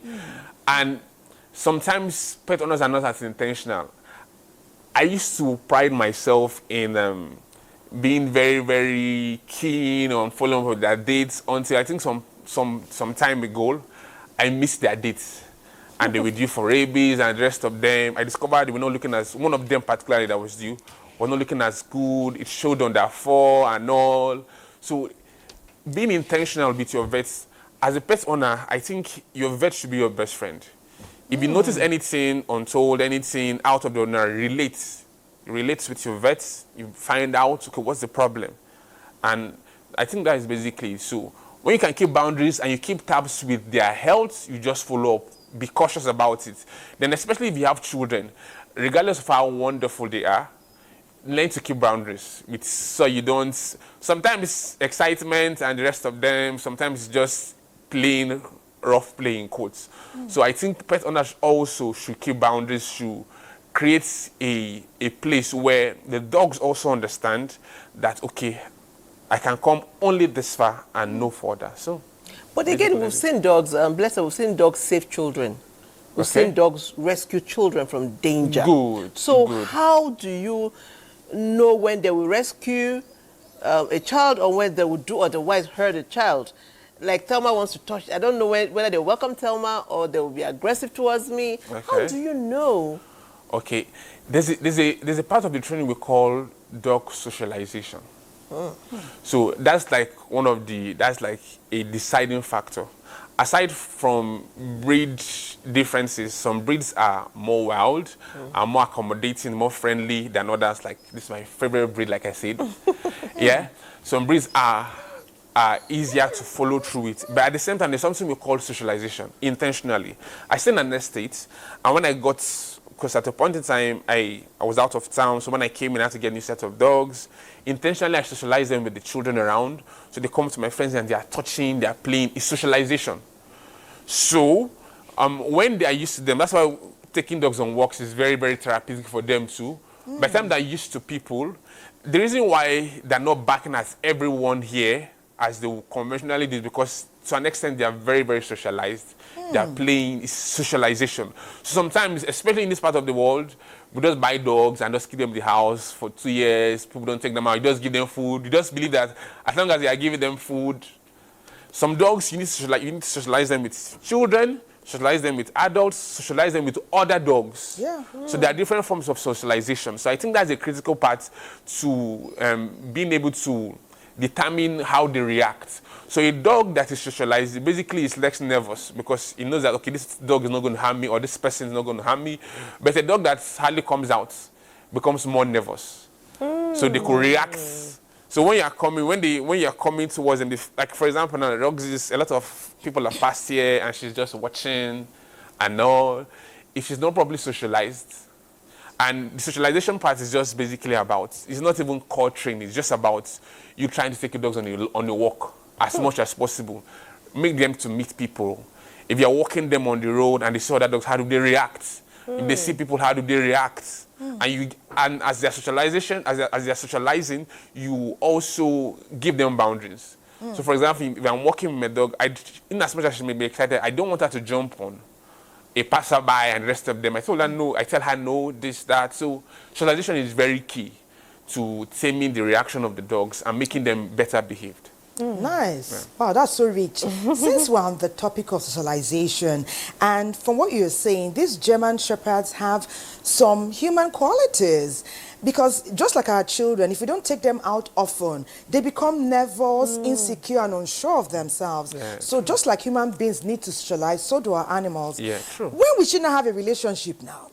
J: And sometimes pet owners are not as intentional. I used to pride myself in being very, very keen on following up with their dates until I think some time ago, I missed their dates. And they were due for rabies and the rest of them. I discovered they were not looking as, one of them particularly that was due, was not looking as good. It showed on their fur and all. So being intentional with your vets, as a pet owner, I think your vet should be your best friend. If you notice anything untold, anything out of the ordinary, relate with your vets, you find out, okay, what's the problem? And I think that is basically, so when you can keep boundaries and you keep tabs with their health, you just follow up. Be cautious about it. Then especially if you have children, regardless of how wonderful they are, learn to keep boundaries. So you don't, sometimes it's excitement and the rest of them, sometimes it's just plain rough play in quotes. So I think pet owners also should keep boundaries, should create a place where the dogs also understand that, okay, I can come only this far and no further. So.
A: But again, we've seen dogs, we've seen dogs save children. We've seen dogs rescue children from danger.
J: Good.
A: So
J: good.
A: How do you know when they will rescue a child or when they will do otherwise hurt a child? Like Thelma wants to touch, I don't know whether they welcome Thelma or they will be aggressive towards me.
J: Okay.
A: How do you know?
J: Okay, there's a part of the training we call dog socialization. So that's like that's like a deciding factor. Aside from breed differences, some breeds are more wild, are more accommodating, more friendly than others. Like this is my favorite breed, like I said. Yeah, some breeds are easier to follow through with. But at the same time, there's something we call socialization, intentionally. I stay in an estate, and when I got, because at a point in time, I was out of town, so when I came in, I had to get a new set of dogs. Intentionally, I socialize them with the children around. So they come to my friends and they are touching, they are playing. It's socialization. So when they are used to them, that's why taking dogs on walks is very, very therapeutic for them too. By the time they're used to people, the reason why they're not barking at everyone here as they conventionally do is because to an extent they are very, very socialized. They are playing, it's socialization. So sometimes, especially in this part of the world, we just buy dogs and just keep them in the house for 2 years. People don't take them out. You just give them food. You just believe that as long as they are giving them food. Some dogs, you need to socialize them with children, socialize them with adults, socialize them with other dogs.
B: Yeah.
J: So there are different forms of socialization. So I think that's a critical part to being able to determine how they react. So a dog that is socialized basically is less nervous because he knows that, okay, this dog is not going to harm me or this person is not going to harm me. But a dog that hardly comes out becomes more nervous. So they could react. So when you're coming towards them, like for example, now dogs, a lot of people are past here and she's just watching and all. If she's not properly socialized, and the socialization part is just basically about, it's not even core training, it's just about you trying to take your dogs on a walk as much as possible. Make them to meet people. If you're walking them on the road and they see other dogs, how do they react? If they see people, how do they react? And as they're socializing, you also give them boundaries. So for example, if I'm walking with my dog, in as much as she may be excited, I don't want her to jump on a passerby and the rest of them. I tell her no, this, that. So socialization is very key to taming the reaction of the dogs and making them better behaved.
B: Nice.
J: Yeah.
B: Wow, that's so rich. Since we're on the topic of socialization, and from what you're saying, these German Shepherds have some human qualities. Because just like our children, if we don't take them out often, they become nervous, insecure, and unsure of themselves.
J: Yeah,
B: so just like human beings need to socialize, so do our animals.
J: Yeah, true.
B: When we should not have a relationship now?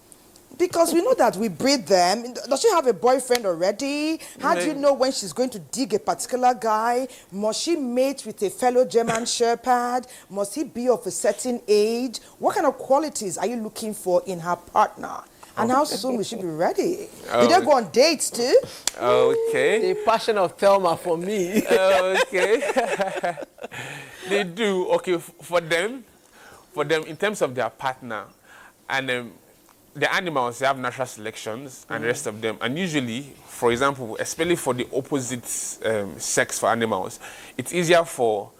B: Because we know that we breed them. Does she have a boyfriend already? How do you know when she's going to dig a particular guy? Must she mate with a fellow German Shepherd? Must he be of a certain age? What kind of qualities are you looking for in her partner? And how soon will she be ready? Do they go on dates too?
J: Okay.
A: The passion of Thelma for me.
J: Okay. They do. Okay, for them, in terms of their partner, and the animals, they have natural selections and the rest of them. And usually, for example, especially for the opposite sex for animals, it's easier for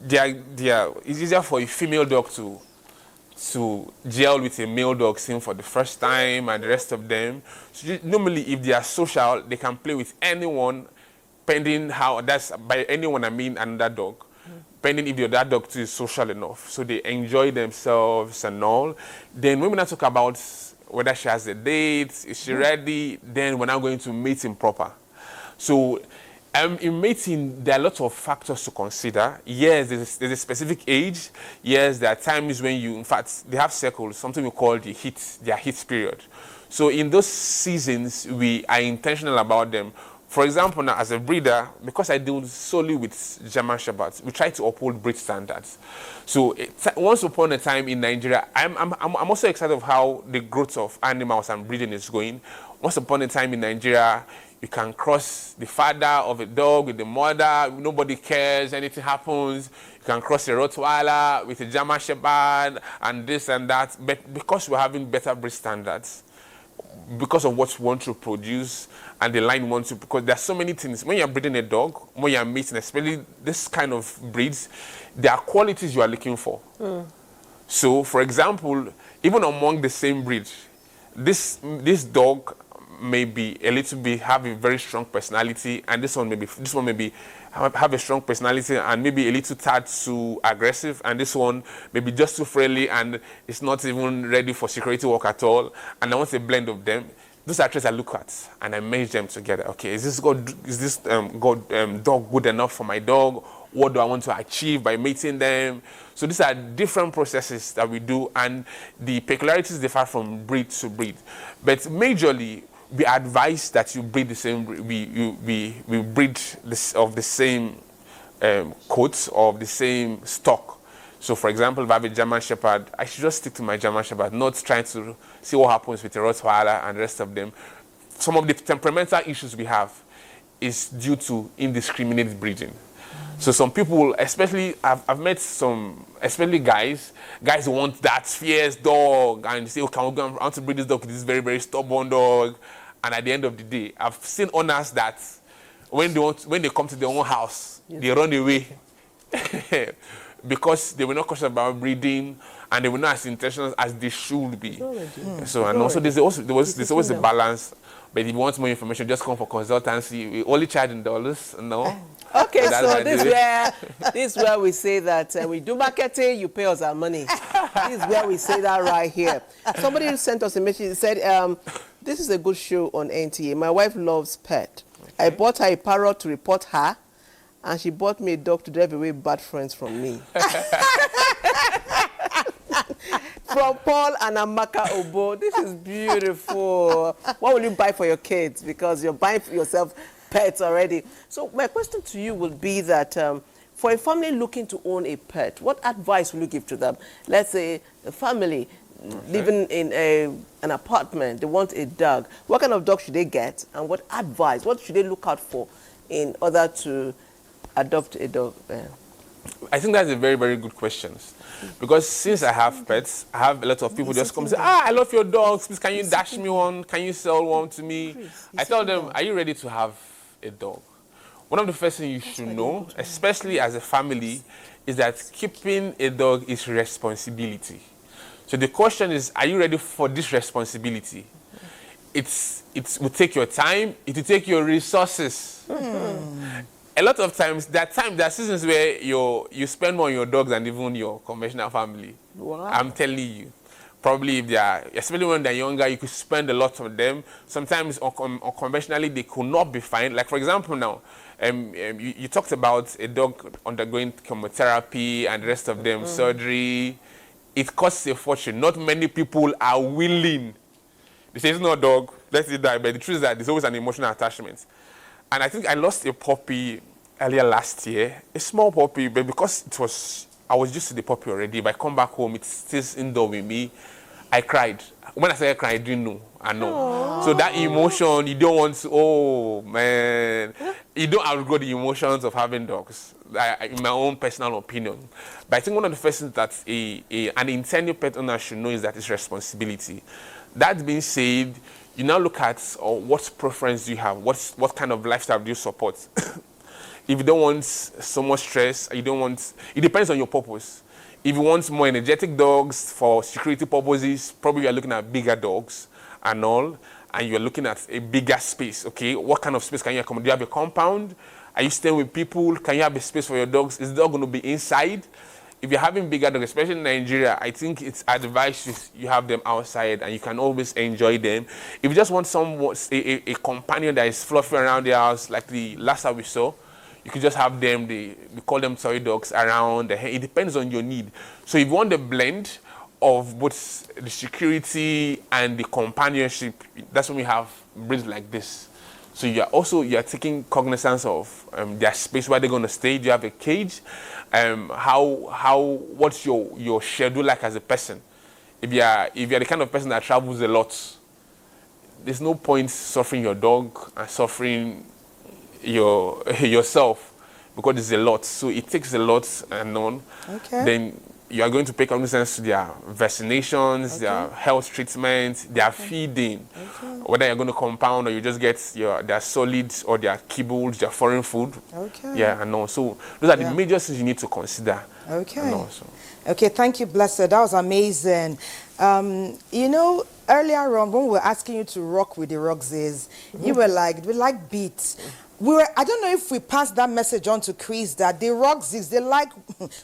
J: it's easier for a female dog to gel with a male dog seen for the first time and the rest of them. So normally, if they are social, they can play with anyone, pending how, that's by anyone I mean another dog. Depending if that dog too is social enough. So they enjoy themselves and all. Then when we now talk about whether she has a date, is she ready, then we're now going to mating proper. So in mating, there are lots of factors to consider. Yes, there's a specific age. Yes, there are times when in fact, they have cycles, something we call their heat period. So in those seasons, we are intentional about them. For example, now as a breeder, because I deal solely with German Shepherds, we try to uphold breed standards. So once upon a time in Nigeria, I'm also excited of how the growth of animals and breeding is going. Once upon a time in Nigeria, you can cross the father of a dog with the mother, nobody cares, anything happens. You can cross a Rottweiler with a German Shepherd and this and that. But because we're having better breed standards, because of what we want to produce and the line wants to, because there are so many things. When you're breeding a dog, when you're mating, especially this kind of breeds, there are qualities you are looking for. So, for example, even among the same breed, this dog may be a little bit have a very strong personality, and this one maybe have a strong personality and maybe a little tad too aggressive, and this one maybe just too friendly and it's not even ready for security work at all. And I want a blend of them. Those are traits I look at and I merge them together. Okay, is this dog good enough for my dog? What do I want to achieve by mating them? So these are different processes that we do, and the peculiarities differ from breed to breed. But majorly, we advise that you breed the same. We breed of the same coats of the same stock. So, for example, if I have a German Shepherd, I should just stick to my German Shepherd, not trying to see what happens with the Rottweiler and the rest of them. Some of the temperamental issues we have is due to indiscriminate breeding. So some people, especially, I've met some, especially guys who want that fierce dog and say, okay, I want to breed this dog with this very, very stubborn dog. And at the end of the day, I've seen owners that when they come to their own house, they run away because they were not cautious about breeding and they were not as intentional as they should be. So, and also there's always a balance. But if you want more information, just come for consultancy. We only charge in dollars, no?
A: Okay, so this is where we say that we do marketing, you pay us our money. This is where we say that right here. Somebody sent us a message, said, this is a good show on NTA. My wife loves pet. Okay. I bought her a parrot to report her, and she bought me a dog to drive away bad friends from me. From Paul and Amaka Obo. This is beautiful. What will you buy for your kids? Because you're buying for yourself pets already. So my question to you would be that for a family looking to own a pet, what advice will you give to them? Let's say a family living in an apartment, they want a dog. What kind of dog should they get? And what advice, what should they look out for in order to adopt a dog?
J: I think that's a very, very good question. Because since I have pets, I have a lot of people just come and say, I love your dogs. Please, can you dash me one? Can you sell one to me? I tell them, are you ready to have a dog? One of the first things you should know, especially as a family, is that keeping a dog is responsibility. So the question is, are you ready for this responsibility? It will take your time. It will take your resources. A lot of times, there are seasons where you spend more on your dogs than even your conventional family. Wow. I'm telling you. Probably if they are, especially when they're younger, you could spend a lot on them. Sometimes unconventionally, they could not be fine. Like for example now, you talked about a dog undergoing chemotherapy and the rest of them, surgery. It costs a fortune. Not many people are willing. They say it's not a dog, let it die. But the truth is that there's always an emotional attachment. And I think I lost a puppy earlier last year, a small puppy, but because I was used to the puppy already. If I come back home, it stays indoor with me. I cried. When I said I cried, I didn't know. I know. Aww. So that emotion, you don't want to, oh man, you don't outgrow the emotions of having dogs, in my own personal opinion. But I think one of the first things that an intending pet owner should know is that it's responsibility. That being said, you now look at what preference do you have, what kind of lifestyle do you support. If you don't want so much stress, it depends on your purpose. If you want more energetic dogs for security purposes, probably you're looking at bigger dogs and all, and you're looking at a bigger space, okay? What kind of space can you accommodate? Do you have a compound? Are you staying with people? Can you have a space for your dogs? Is the dog going to be inside? If you're having bigger dogs, especially in Nigeria, I think it's advised you have them outside and you can always enjoy them. If you just want a companion that is fluffy around the house, like the last time we saw, you could just have them, we call them toy dogs around. It depends on your need. So if you want the blend of both the security and the companionship, that's when we have breeds like this. So you're taking cognizance of their space, where they're going to stay. Do you have a cage? What's your schedule like as a person? If you're the kind of person that travels a lot, there's no point suffering your dog and suffering yourself, because it's a lot. So it takes a lot and on.
B: Okay.
J: Then you are going to pay cognizance to their vaccinations, their health treatment, their feeding. Whether you're going to compound or you just get their solids or their kibbles, their foreign food.
B: Okay.
J: Yeah, and all. So those are the major things you need to consider.
B: Okay.
J: And also.
B: Okay, thank you, Blessed. That was amazing. You know, earlier on when we were asking you to rock with the Rugsies, you were like, we like beats. I don't know if we passed that message on to Chris that the Rugsies, they like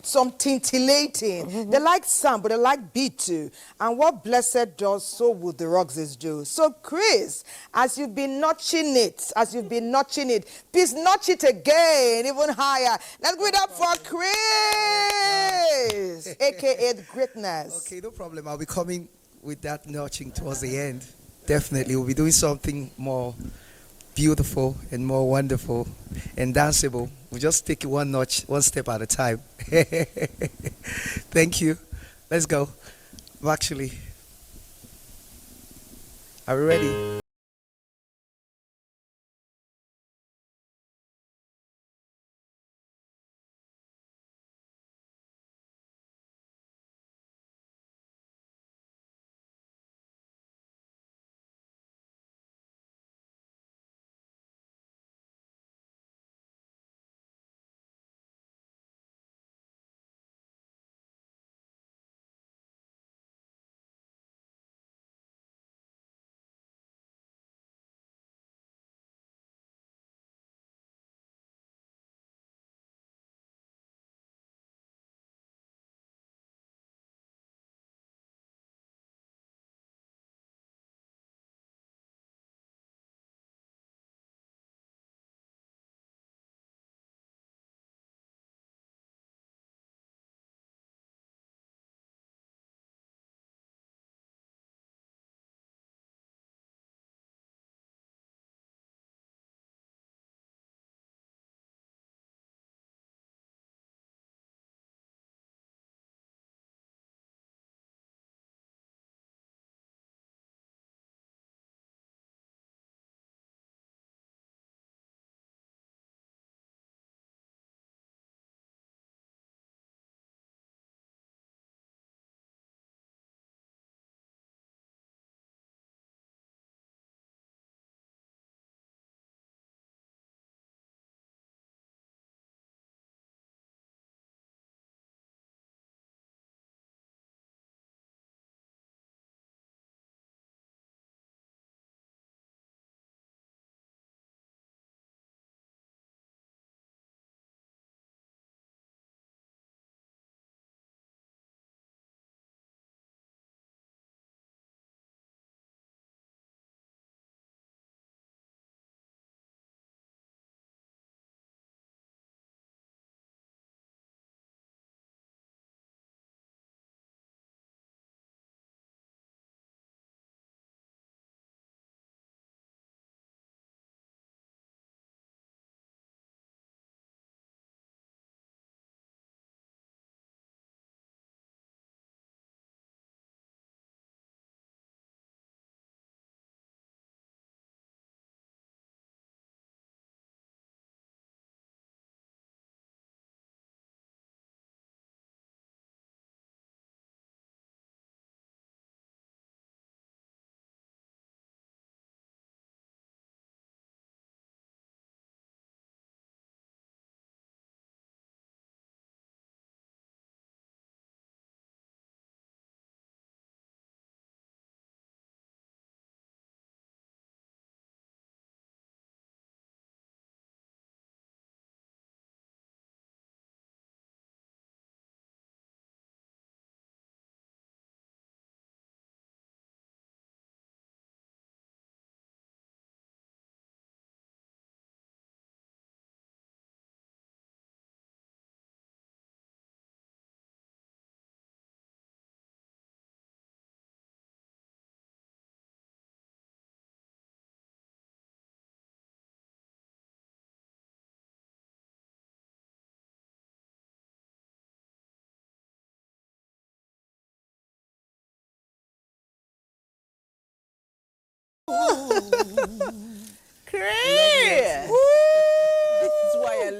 B: some tintillating. They like sound, but they like beat too. And what Blessed does, so would the Rugsies do. So Chris, as you've been notching it, please notch it again, even higher. Let's give it up for Chris, aka the greatness.
C: Okay, no problem. I'll be coming with that notching towards the end. Definitely, we'll be doing something more beautiful and more wonderful and danceable. We'll just take it one notch, one step at a time. Thank you. Let's go. Actually, are we ready?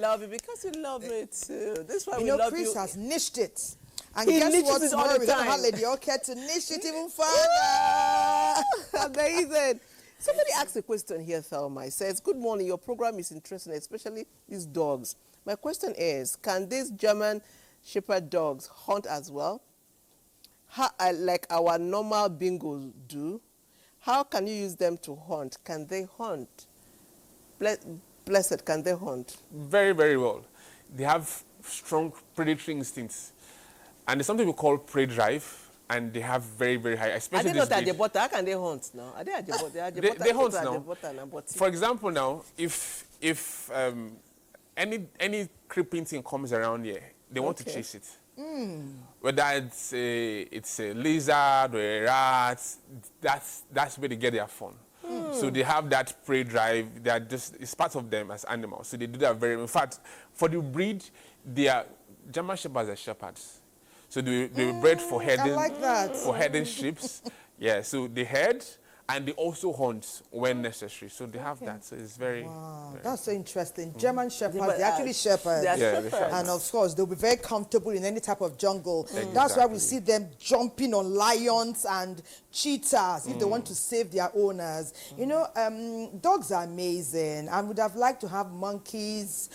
A: love you because you love me too. This is why
B: You
A: we
B: know,
A: love
B: Chris
A: you.
B: has niched it. And
A: He
B: guess
A: niches
B: what's
A: it all
B: more?
A: the
B: We don't have
A: time.
B: Lady Okay to niche it even further.
A: Amazing. Somebody asked a question here, Thelma. It says, good morning, your program is interesting, especially these dogs. My question is, can these German Shepherd dogs hunt as well? Like our normal bingos do? How can you use them to hunt? Can they hunt? Blessed, can they hunt?
J: Very, very well. They have strong predatory instincts. And there's something we call prey drive, and they have very, very high,
A: Are
J: especially
A: they
J: this
A: not at the
J: breed.
A: butter? How can they hunt now? Are they at the butter?
J: They hunt
A: At
J: now.
A: the butter now, but
J: For example, now, if any creeping thing comes around here, they want to
A: Okay.
J: chase it. Whether it's a lizard or a rat, that's where they get their fun. So they have that prey drive. It's part of them as animals. So they do that very. In fact, for the breed, German shepherds are shepherds. So they were bred for herding.
B: I like that.
J: For herding sheep. Yeah. So they herd and they also hunt when necessary. So they have that. So it's very.
B: Wow,
J: very
B: that's so interesting. German shepherds,
A: but,
B: they're actually shepherds.
A: they are
J: Yeah, they
A: shepherds.
B: And of course, they'll be very comfortable in any type of jungle. That's why we
J: Exactly.
B: see them jumping on lions and cheetahs if they want to save their owners. You know, dogs are amazing. I would have liked to have monkeys.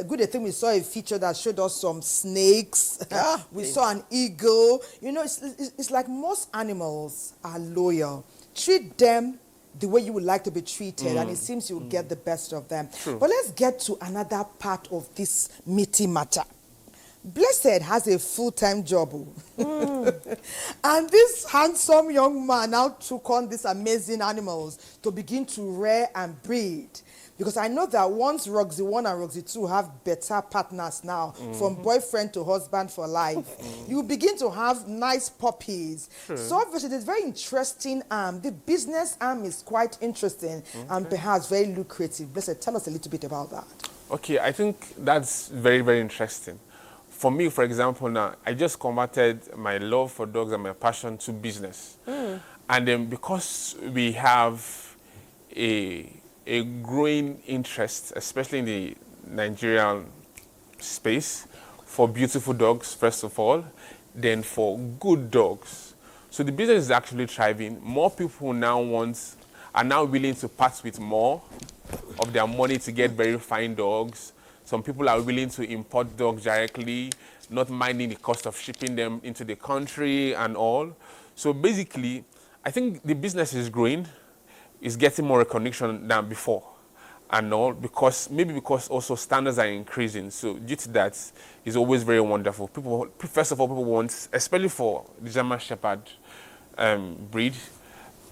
B: Good thing we saw a feature that showed us some snakes. We saw an eagle. You know, it's like most animals are loyal. Treat them the way you would like to be treated, and it seems you'll get the best of them.
J: True.
B: But let's get to another part of this meaty matter. Blessed has a full-time job. And this handsome young man now took on these amazing animals to begin to rear and breed. Because I know that once Roxy 1 and Roxy 2 have better partners now, from boyfriend to husband for life, you begin to have nice puppies. So obviously it's very interesting. The business arm is quite interesting and perhaps very lucrative. Blessed, tell us a little bit about that.
J: Okay, I think that's very, very interesting. For me, for example, now, I just converted my love for dogs and my passion to business. And then because we have a growing interest, especially in the Nigerian space, for beautiful dogs, first of all, then for good dogs. So the business is actually thriving. More people now are now willing to part with more of their money to get very fine dogs. Some people are willing to import dogs directly, not minding the cost of shipping them into the country and all. So basically, I think the business is growing, is getting more recognition than before and all, because also standards are increasing. So due to that, it's always very wonderful. First of all, people want, especially for the German Shepherd breed,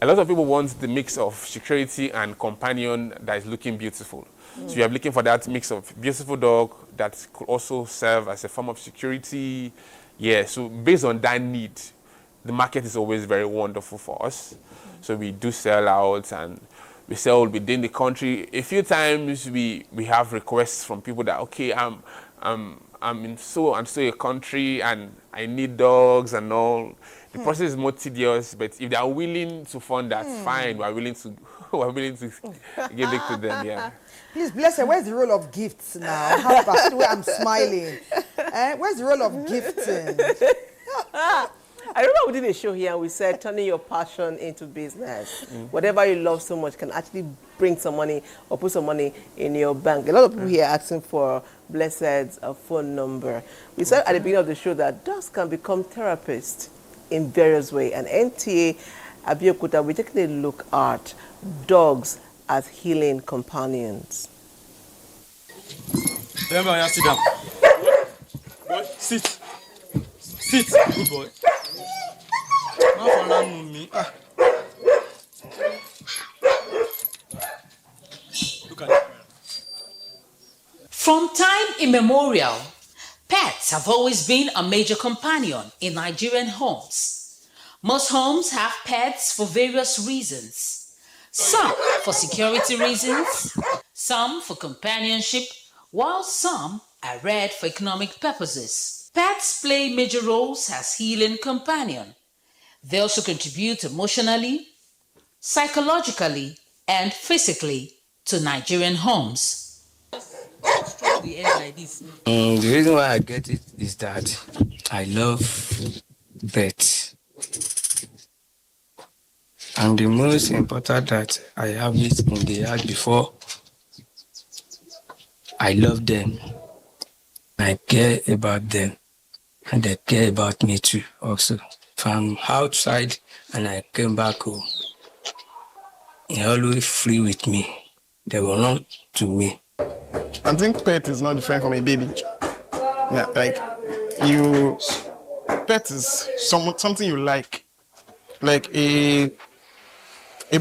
J: a lot of people want the mix of security and companion that is looking beautiful. So you are looking for that mix of beautiful dog that could also serve as a form of security. Yeah, so based on that need, the market is always very wonderful for us. So we do sell out and we sell within the country. A few times we have requests from people that, okay, I'm in so and so a country and I need dogs and all. The process is more tedious, but if they are willing to fund that, fine. We're willing to give it to them. Yeah.
B: Please, Blessed, where's the role of gifts now? How about see the way I'm smiling? Where's the role of gifting?
A: I remember we did a show here and we said turning your passion into business. Whatever you love so much can actually bring some money or put some money in your bank. A lot of people here are asking for Blessed's phone number. We said at the beginning of the show that dogs can become therapists in various ways. And NTA Abuja, we're taking a look at dogs as healing companions.
L: Remember, sit down. Boy, sit. Sit. Good boy. Look at it.
M: From time immemorial, pets have always been a major companion in Nigerian homes. Most homes have pets for various reasons. Some for security reasons, some for companionship, while some are reared for economic purposes. Pets play major roles as healing companion. They also contribute emotionally, psychologically, and physically to Nigerian homes.
D: the end like this?
N: The reason why I get it is that I love pets. And the most important that I have it in the heart before, I love them. I care about them. And they care about me too also. If I'm outside and I came back home, they're always free with me. They will run to me.
I: I think pet is not different from a baby. Yeah, like pet is something you like a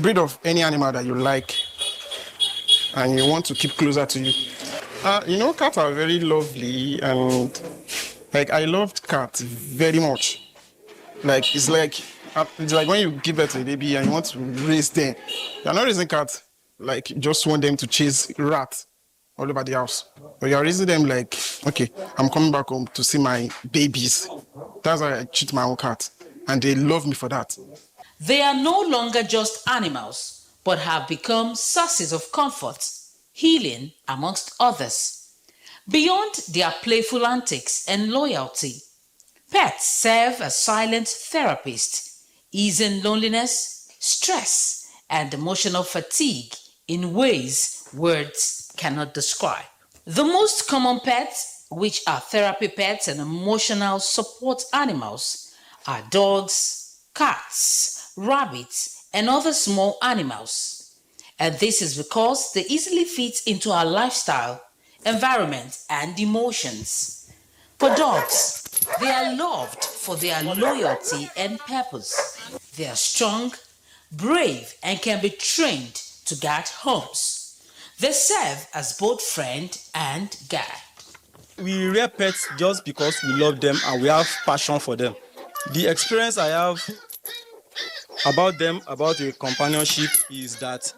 I: breed of any animal that you like, and you want to keep closer to you. Cats are very lovely, and I loved cats very much. It's like when you give birth to a baby and you want to raise them. You're not raising cats you just want them to chase rats all over the house. But you're raising them okay, I'm coming back home to see my babies. That's how I treat my own cat. And they love me for that.
M: They are no longer just animals, but have become sources of comfort, healing, amongst others. Beyond their playful antics and loyalty, pets serve as silent therapists, easing loneliness, stress, and emotional fatigue in ways words cannot describe. The most common pets, which are therapy pets and emotional support animals, are dogs, cats, rabbits, and other small animals. And this is because they easily fit into our lifestyle, environment, and emotions. For dogs, they are loved for their loyalty and purpose. They are strong, brave, and can be trained to guard homes. They serve as both friend and guide.
L: We rear pets just because we love them and we have passion for them. The experience I have about them, about the companionship, is that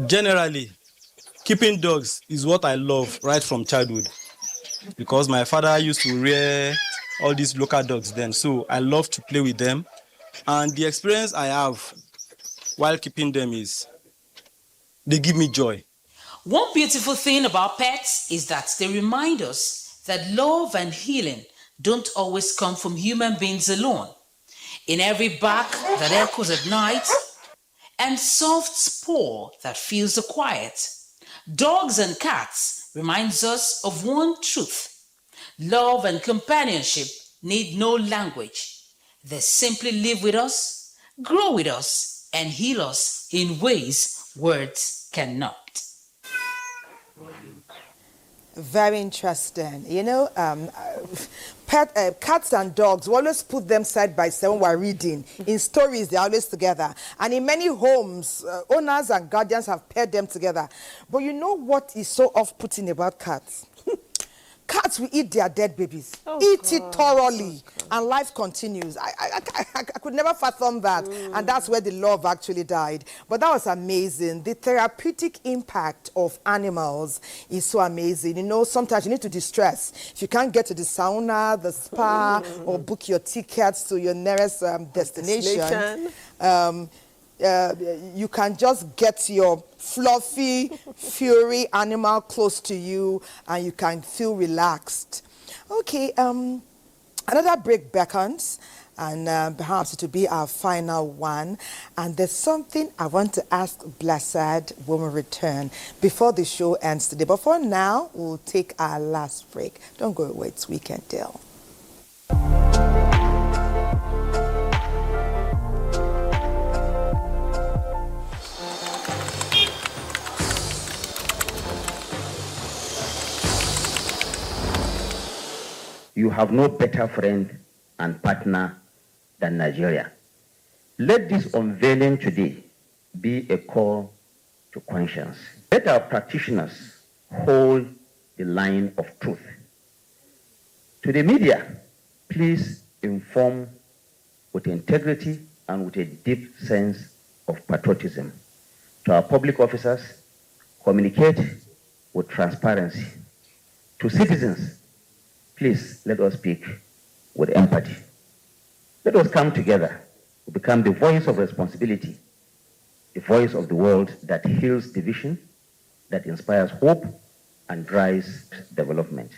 L: generally, keeping dogs is what I love right from childhood, because my father used to rear all these local dogs then, so I love to play with them. And the experience I have while keeping them is they give me joy.
M: One beautiful thing about pets is that they remind us that love and healing don't always come from human beings alone. In every bark that echoes at night and soft purr that fills the quiet, dogs and cats reminds us of one truth. Love and companionship need no language. They simply live with us, grow with us, and heal us in ways words cannot.
B: Very interesting. Cats and dogs, we always put them side by side when we're reading. In stories, they're always together. And in many homes, owners and guardians have paired them together. But you know what is so off-putting about cats? Cats will eat their dead babies, it thoroughly, and life continues. I could never fathom that, and that's where the love actually died. But that was amazing. The therapeutic impact of animals is so amazing. Sometimes you need to distress. If you can't get to the sauna, the spa, or book your tickets to your nearest destination, you can just get your fluffy, furry animal close to you and you can feel relaxed. Okay, another break beckons, and perhaps it will be our final one. And there's something I want to ask Blessed when we return before the show ends today. But for now, we'll take our last break. Don't go away, it's Weekend Deal.
O: You have no better friend and partner than Nigeria. Let this unveiling today be a call to conscience. Let our practitioners hold the line of truth. To the media, please inform with integrity and with a deep sense of patriotism. To our public officers, communicate with transparency. To citizens, please let us speak with empathy. Let us come together to become the voice of responsibility, the voice of the world that heals division, that inspires hope, and drives development.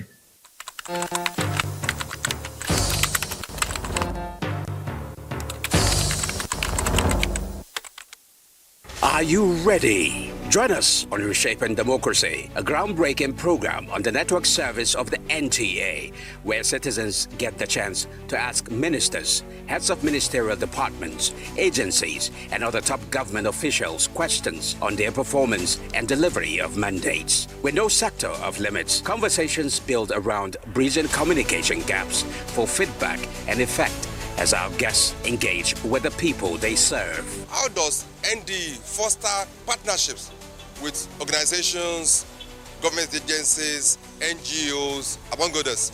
P: Are you ready? Join us on Reshaping Democracy, a groundbreaking program on the network service of the NTA, where citizens get the chance to ask ministers, heads of ministerial departments, agencies, and other top government officials questions on their performance and delivery of mandates. With no sector of limits, conversations build around bridging communication gaps for feedback and effect as our guests engage with the people they serve.
Q: How does ND foster partnerships with organizations, government agencies, NGOs, among others?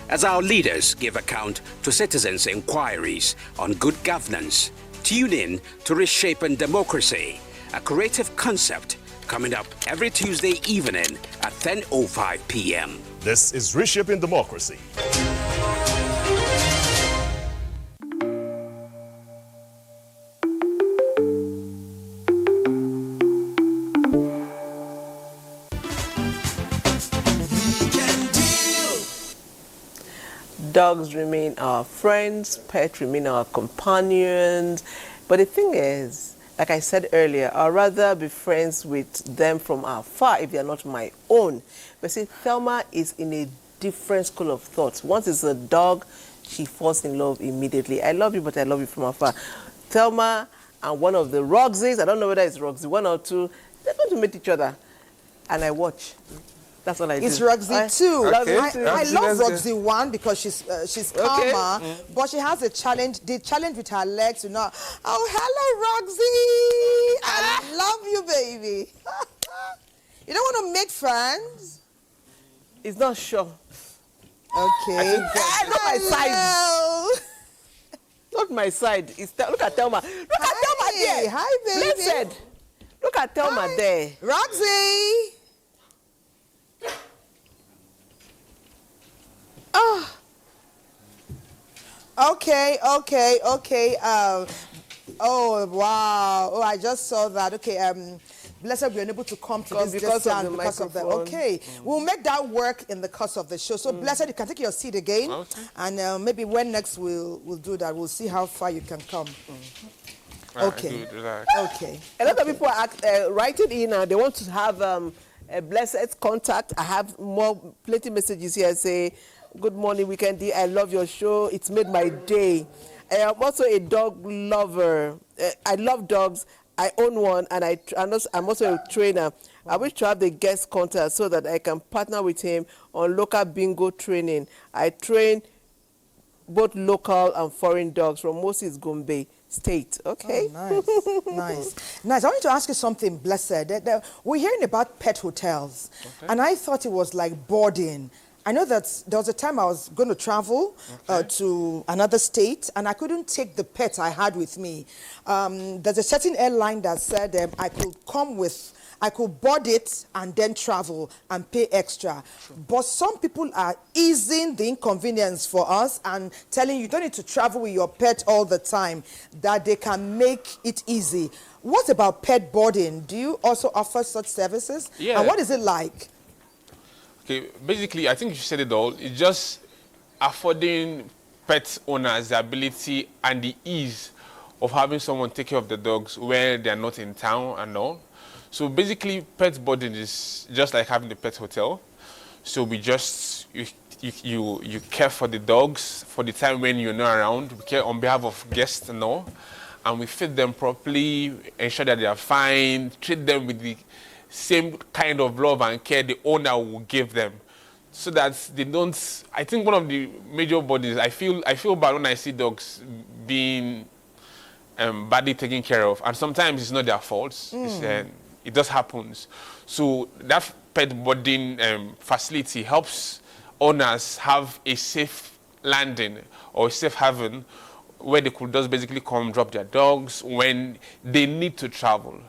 P: As our leaders give account to citizens' inquiries on good governance, tune in to Reshaping Democracy, a creative concept coming up every Tuesday evening at 10:05 p.m.
R: This is Reshaping Democracy.
A: Dogs remain our friends, pets remain our companions. But the thing is, like I said earlier, I'd rather be friends with them from afar if they are not my own. But see, Thelma is in a different school of thought. Once it's a dog, she falls in love immediately. I love you, but I love you from afar. Thelma and one of the Roxys, I don't know whether it's Roxy, one or two, they're going to meet each other. And I watch. That's all I do.
B: It's Roxy too.
A: Okay.
B: I love Roxy 1 because she's calmer, but she has a challenge. The challenge with her legs, you know. Oh, hello, Roxy. I love you, baby. You don't want to make friends?
A: It's not sure.
B: Okay.
A: Not my side. Not my side. Look at Thelma. Look at Thelma there.
B: Hi, baby.
A: Listen. Look at Thelma there.
B: Roxy. Oh. Okay. Oh, wow. Oh, I just saw that. Okay, Blessed, we are unable to come to this because of the okay. We'll make that work in the course of the show. So, Blessed, you can take your seat again. Okay. And maybe when next we'll do that. We'll see how far you can come. Okay. Okay.
A: A lot of people are writing in. They want to have a Blessed's contact. I have plenty messages here. Say, good morning, Weekendy. I love your show. It's made my day. I'm also a dog lover. I love dogs. I own one, and I'm also a trainer. I wish to have the guest contact so that I can partner with him on local bingo training. I train both local and foreign dogs from Moses Gombe State. Okay.
B: Oh, nice. I want to ask you something, Blessed. We're hearing about pet hotels, and I thought it was like boarding. I know that there was a time I was going to travel to another state, and I couldn't take the pet I had with me. There's a certain airline that said I could board it and then travel and pay extra. But some people are easing the inconvenience for us and telling you don't need to travel with your pet all the time, that they can make it easy. What about pet boarding? Do you also offer such services?
J: Yeah.
B: And what is it like?
J: Okay, basically, I think you said it all. It's just affording pet owners the ability and the ease of having someone take care of the dogs where they're not in town and all. So basically, pet boarding is just like having a pet hotel. So we just, you care for the dogs for the time when you're not around. We care on behalf of guests and all. And we feed them properly, ensure that they are fine, treat them with the same kind of love and care the owner will give them, so that they don't. I think one of the major bodies, I feel bad when I see dogs being badly taken care of, and sometimes it's not their fault. It just happens. So that pet boarding facility helps owners have a safe landing or a safe haven where they could just basically come drop their dogs when they need to travel.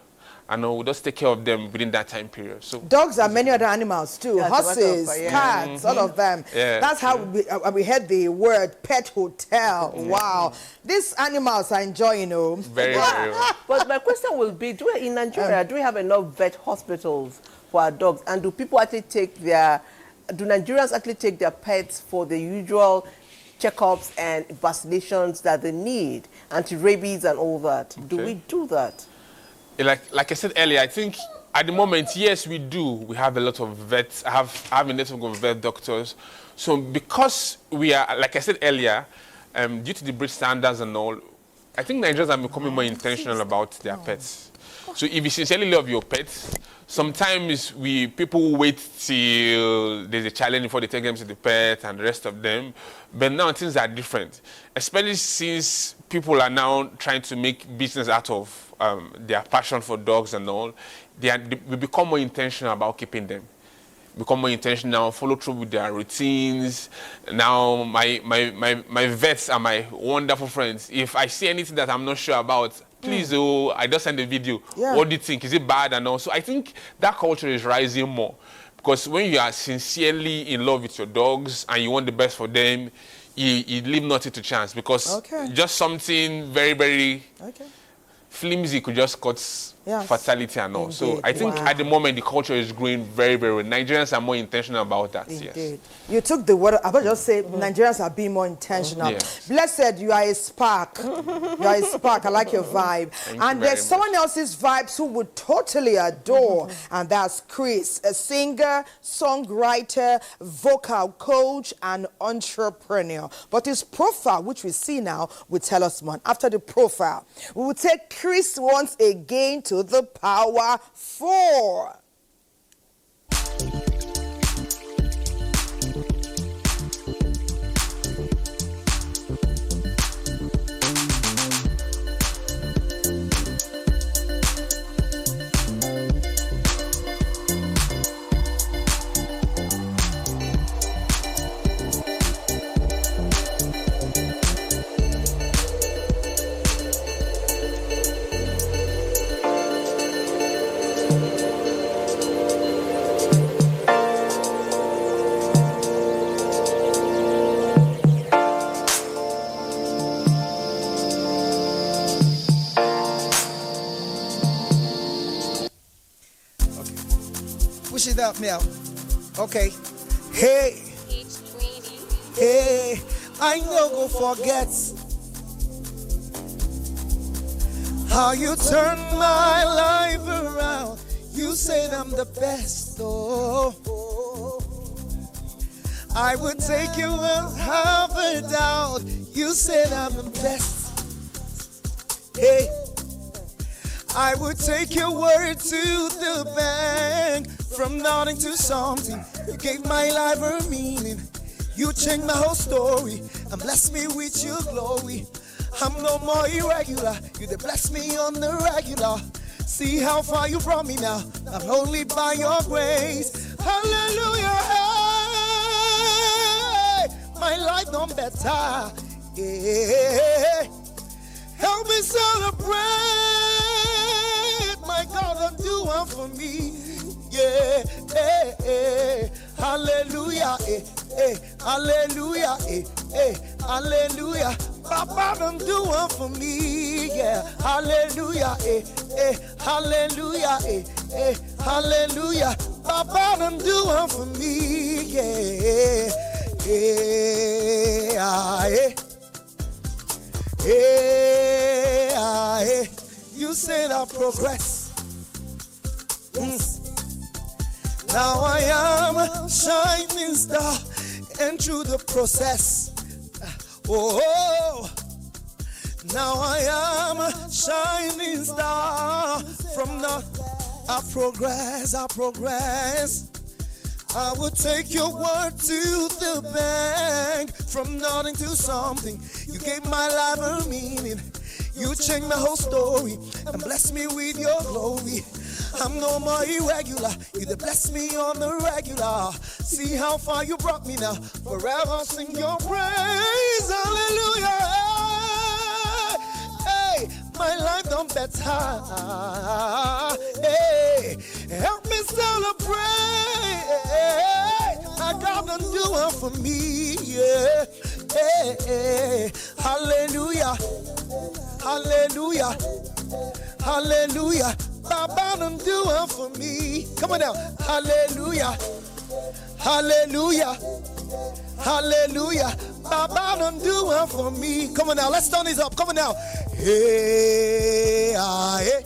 J: And we'll just take care of them within that time period. So
B: dogs are many other animals too.
A: Yeah,
B: horses, cats, all of them.
J: Yeah,
B: that's how we heard the word pet hotel. Wow. These animals are enjoying,
J: Very well.
A: But my question will be, in Nigeria, do we have enough vet hospitals for our dogs? And do Nigerians actually take their pets for the usual checkups and vaccinations that they need, anti-rabies and all that? Do we do that?
J: Like I said earlier, I think at the moment, yes, we do. We have a lot of vets. I have a network of vet doctors. So because we are, like I said earlier, due to the breed standards and all, I think Nigerians are becoming more intentional about their pets. So if you sincerely love your pets, sometimes people wait till there's a challenge before they take them to the pet and the rest of them. But now things are different, especially since people are now trying to make business out of their passion for dogs and all. We become more intentional about keeping them. Become more intentional, follow through with their routines. Now my vets are my wonderful friends. If I see anything that I'm not sure about, please, I just send a video. Yeah. What do you think? Is it bad? And all. So I think that culture is rising more. Because when you are sincerely in love with your dogs and you want the best for them, you leave nothing to chance. Because just something very, very flimsy could just cause fatality and all. Indeed. So I think at the moment the culture is growing very, very well. Nigerians are more intentional about that. Indeed. Yes.
B: You took the word. I would just say Nigerians are being more intentional. Yes. Blessed, you are a spark. You are a spark. I like your vibe. And there's someone else's vibes who would totally adore, and that's Chris, a singer, songwriter, vocal coach, and entrepreneur. But his profile, which we see now, will tell us more. After the profile, we will take Chris once again to the Power 4.
C: Push it up now. Okay. Hey. Hey. I no go forget how you turned my life around. You said I'm the best. Oh. I would take you without a doubt. You said I'm the best. Hey. I would take your word to the bank. From nothing to something, you gave my life a meaning. You changed my whole story and blessed me with your glory. I'm no more irregular, you did bless me on the regular. See how far you brought me now, I'm only by your grace. Hallelujah, hey, my life done better. Yeah. Help me celebrate, my God, done do one for me. Yeah, eh, eh, hallelujah, eh, eh, hallelujah, eh, eh, hallelujah. Papa done do one for me, yeah, hallelujah, eh, eh, hallelujah, eh, eh, hallelujah. Papa done do one for me, yeah, eh, ah, eh, eh, ah, eh. You said I progress. Yes. Now I am a shining star, and through the process, oh, now I am a shining star. From the I progress. I will take your word to the bank. From nothing to something, you gave my life a meaning. You changed my whole story and blessed me with your glory. I'm no more irregular, you did bless me on the regular. See how far you brought me now, forever sing your praise. Hallelujah, hey, my life done better. Hey, help me celebrate, my God done do it for me. Yeah, hey, hey, hallelujah, hallelujah, hallelujah. Baba done do it for me. Come on now. Hallelujah. Hallelujah. Hallelujah. Baba done do it for me. Come on now. Let's turn this up. Come on now. Hey, ah, hey.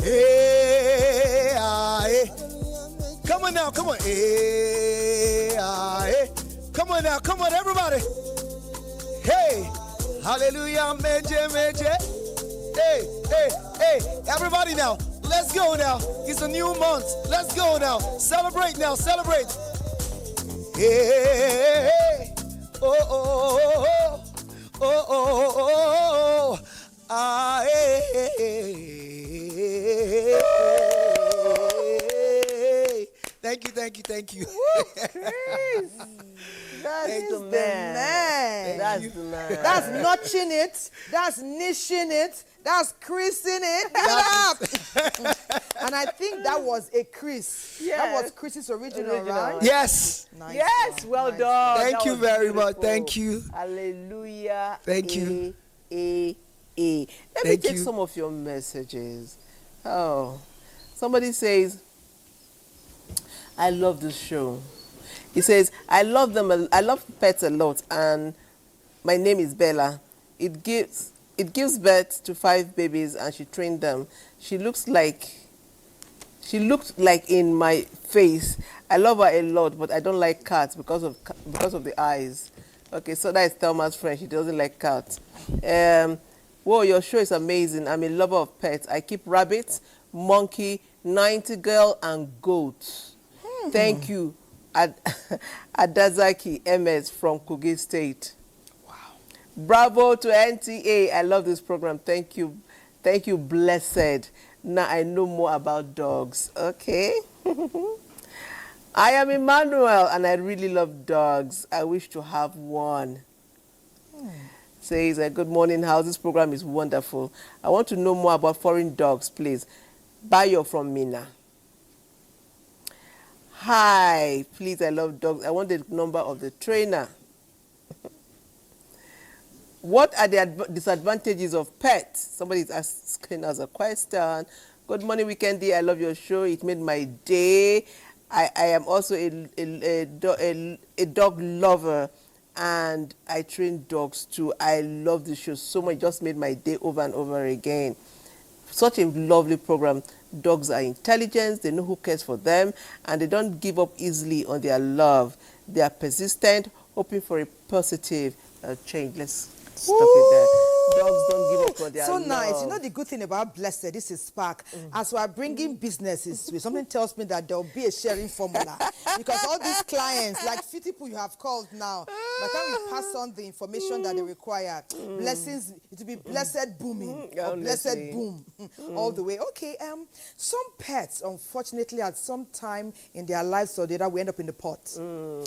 C: Hey, ah, hey. Come on now. Come on. Hey, ah, hey. Come on now. Come on, everybody. Hey. Hallelujah. Meje, meje. Hey, hey, hey. Everybody now. Let's go now. It's a new month. Let's go now. Celebrate now. Celebrate. Hey, hey. Oh, oh, oh, oh, oh, oh, oh, ah, hey, hey, hey. Thank you, thank you, thank you.
B: That's the
A: man.
B: man.
A: That's the man.
B: That's notching it. That's niching it. That's creasing it. And I think that was a crease.
A: Yes.
B: That was Chris's original, right?
C: Yes.
B: Nice
A: Yes,
B: one,
A: well
B: nice
A: done.
C: Thank
A: That
C: you
A: was
C: very much.
A: beautiful.
C: Thank you.
A: Hallelujah.
C: Thank you.
A: Let me
C: Thank
A: take
C: you.
A: some of your messages. Oh, somebody says, I love this show. He says, I love them. I love pets a lot, and my name is Bella. It gives birth to 5 babies, and she trained them. She looked like in my face. I love her a lot, but I don't like cats because of the eyes. Okay, so that is Thelma's friend. She doesn't like cats. Whoa, your show is amazing. I'm a lover of pets. I keep rabbits, monkey, 90 girl, and goats. Thank you, Adazaki MS from Kogi State. Wow. Bravo to NTA. I love this program. Thank you. Thank you, blessed. Now I know more about dogs. Okay. I am Emmanuel, and I really love dogs. I wish to have one. Says, good morning, house. This program is wonderful. I want to know more about foreign dogs, please. Bayo from Mina. Hi, please, I love dogs. I want the number of the trainer. What are the disadvantages of pets? Somebody is asking us a question. Good morning, Weekendy. I love your show. It made my day. I am also a dog lover, and I train dogs too. I love the show so much. It just made my day over and over again. Such a lovely program. Dogs are intelligent, they know who cares for them, and they don't give up easily on their love. They are persistent, hoping for a positive change. Let's stop it there. Dogs don't give up on their love.
B: So nice. You know the good thing about Blessed, this is Spark. As we are bringing businesses, something tells me that there will be a sharing formula. Because all these clients, like 50 people you have called now, by the time we pass on the information that they require, blessings, it will be blessed booming, or blessed boom, all the way. Okay, some pets, unfortunately, at some time in their lives or the other, we end up in the pot.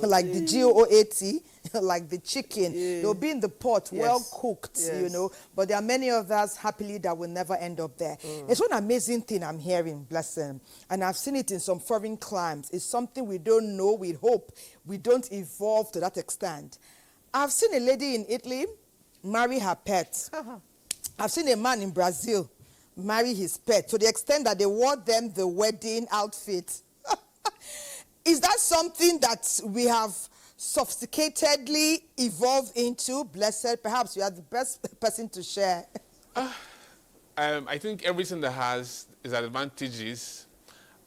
B: Like the GOAT, like the chicken, they'll be in the pot, well cooked, you know. But there are many others, happily, that will never end up there. It's one amazing thing I'm hearing, bless them. And I've seen it in some foreign climes. It's something we don't know, we hope we don't evolve to that extent. I've seen a lady in Italy marry her pet. I've seen a man in Brazil marry his pet to the extent that they wore them the wedding outfit. Is that something that we have sophisticatedly evolved into? Blessed, perhaps you are the best person to share.
J: I think everything that has its advantages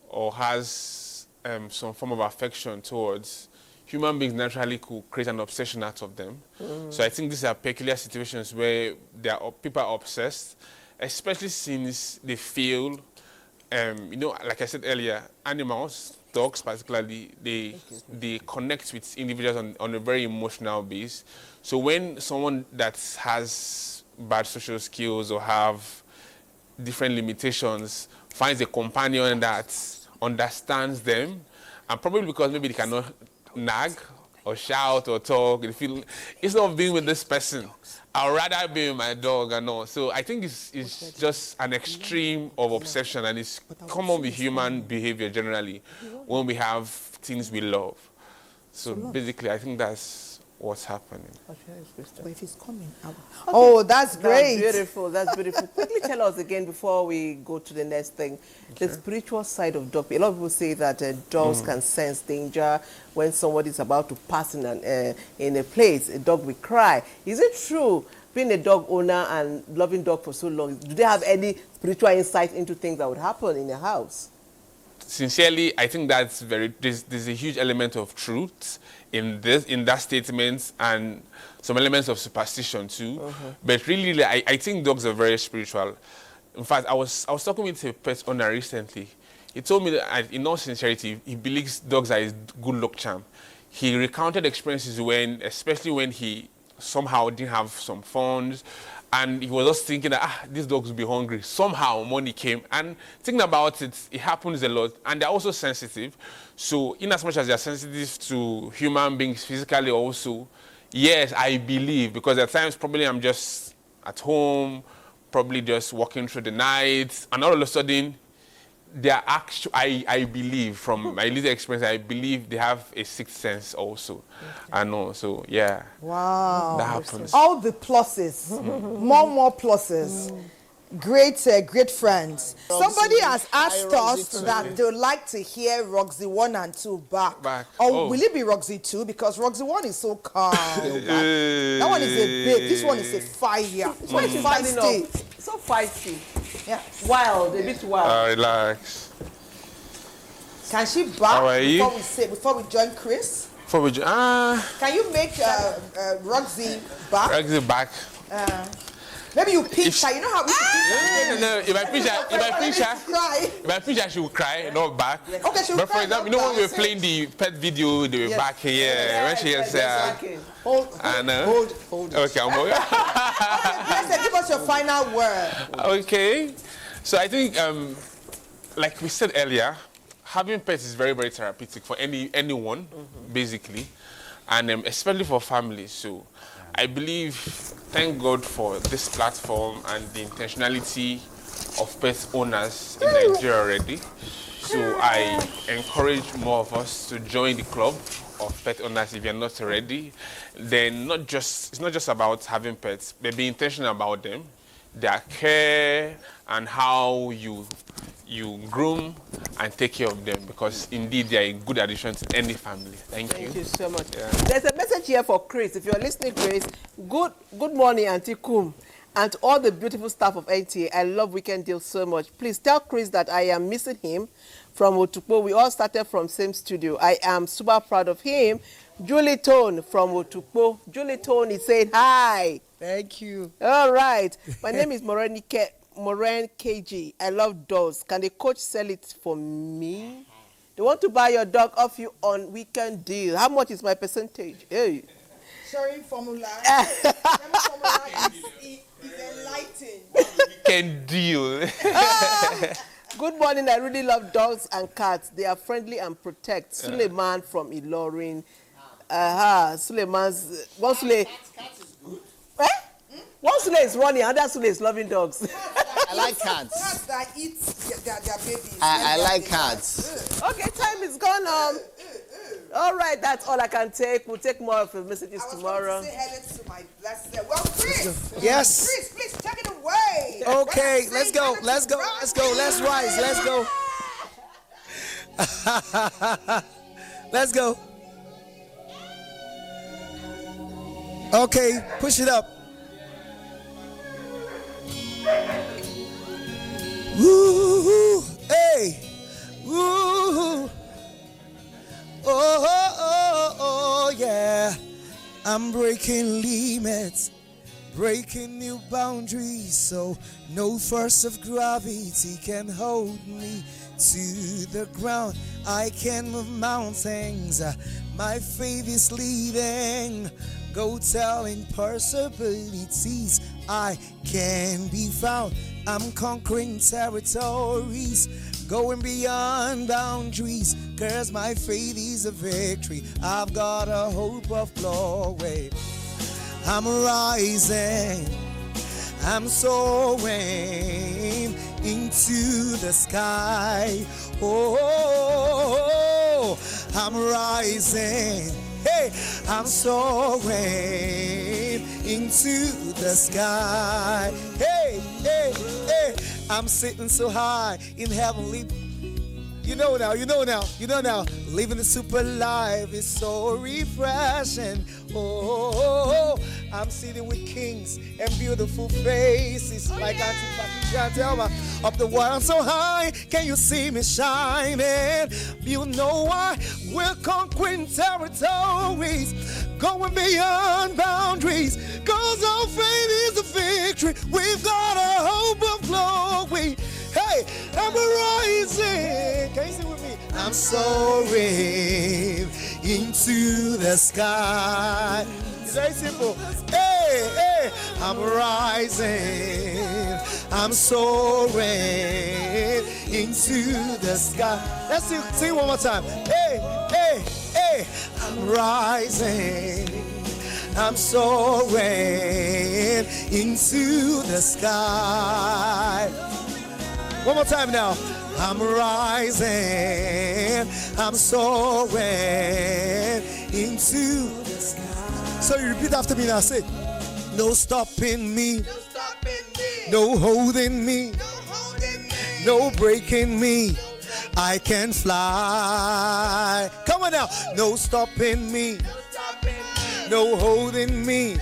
J: or has some form of affection towards human beings naturally could create an obsession out of them. So I think these are peculiar situations where people are obsessed, especially since they feel, you know, like I said earlier, animals, dogs particularly, they connect with individuals on a very emotional base. So when someone that has bad social skills or have different limitations finds a companion that understands them, and probably because maybe they cannot nag or shout or talk, they feel, instead of being with this person, I'd rather be with my dog and all. So I think it's just an extreme of obsession, and it's common with human behavior generally when we have things we love. So basically, I think that's what's happening.
B: But if he's coming, oh, that's great.
A: That's beautiful. That's beautiful. Quickly tell us again before we go to the next thing, the spiritual side of dog. A lot of people say that dogs can sense danger. When somebody is about to pass in a place, a dog will cry. Is it true? Being a dog owner and loving dog for so long, do they have any spiritual insight into things that would happen in a house?
J: Sincerely, I think that's there's a huge element of truth in that statement and some elements of superstition too. But really, I think dogs are very spiritual. In fact, I was talking with a pet owner recently. He told me that, in all sincerity, he believes dogs are his good luck charm. He recounted experiences especially when he somehow didn't have some funds, and he was just thinking that these dogs will be hungry. Somehow money came, and thinking about it, it happens a lot, and they're also sensitive. So in as much as they're sensitive to human beings physically also, yes, I believe, because at times probably I'm just at home, probably just walking through the night, and all of a sudden, they are I believe, from my little experience, I believe they have a sixth sense also. I know, so yeah.
B: Wow.
J: That happens.
B: All the pluses, more pluses. Great friends. Somebody has asked us that they would like to hear Roxy 1 and 2 back. Or will it be Roxy 2? Because Roxy 1 is so calm. That one is a babe. This one is a fire. This one is feisty.
A: So feisty.
B: Yeah.
A: Wild, a bit wild.
J: Relax.
B: Can she back
J: How are you?
B: before we join Chris?
J: Can
B: you make Roxy back?
J: Roxy back.
B: Maybe you pinch her. You know how we pinch her?
J: No, if I pinch her, she will cry, not back.
B: Okay, she will
J: But for
B: cry,
J: example,
B: not
J: when we were
B: back.
J: playing the pet video, they were back here. When she is
B: Hold.
J: Okay, I'm going.
B: Blessed, give us your final word.
J: Okay. So I think, like we said earlier, having pets is very, very therapeutic for anyone, basically, and especially for families. So I believe, thank God for this platform and the intentionality of pet owners in Nigeria already. So I encourage more of us to join the club of pet owners if you're not already. Then it's not just about having pets, but be intentional about them, their care and how you groom and take care of them, because indeed they are a good addition to any family. Thank you.
A: Thank you so much. Yeah. There's a message here for Chris. If you're listening, Chris, good morning, Auntie Kum, and to all the beautiful staff of NTA. I love Weekend Deal so much. Please tell Chris that I am missing him from Otukpo. We all started from same studio. I am super proud of him. Julie Tone from Otukpo. Julie Tone is saying hi.
S: Thank you.
A: All right. My name is Moren KG. I love dogs. Can the coach sell it for me? They want to buy your dog off you on Weekend Deal. How much is my percentage? Hey.
B: Sharing formula. Formula is enlightening.
J: Weekend Deal.
A: Good morning. I really love dogs and cats. They are friendly and protect. Suleiman from Ilorin. Suleiman's one Sule. One Sule is running, another Sule is loving dogs.
S: I like cats.
B: Cats that eat their babies.
S: I like cats.
A: Okay, time is gone. All right, that's all I can take. We'll take more of the messages tomorrow.
B: I was going to say hello to my blessed. Well, Chris.
S: Yes.
B: Chris, please take it away.
S: Okay, let's go. Let's rise. Let's go. Okay, push it up. Woo, hey, woo, oh, yeah. I'm breaking limits, breaking new boundaries, so no force of gravity can hold me to the ground. I can move mountains, my faith is leading. Go tell impossibilities I can be found. I'm conquering territories, going beyond boundaries, 'cause my faith is a victory. I've got a hope of glory. I'm rising, I'm soaring into the sky. Oh, I'm rising, Hey, I'm soaring into the sky. Hey, hey, hey, I'm sitting so high in heavenly. You know now. Living the super life is so refreshing. Oh, I'm sitting with kings and beautiful faces like Auntie Patricia up the world so high. Can you see me shining? You know why we're conquering territories, going beyond boundaries. 'Cause our faith is the victory. We've got a hope of glory. Hey, I'm rising. Can you sing with me? I'm soaring into the sky. It's very simple. Hey, hey, I'm rising. I'm soaring into the sky. Let's sing one more time. Hey, hey, hey, I'm rising. I'm soaring into the sky. One more time now. I'm rising. I'm soaring into the sky. So you repeat after me now. Say, no stopping me. No holding me. No breaking me. I can fly. Come on now. No stopping me. No holding me.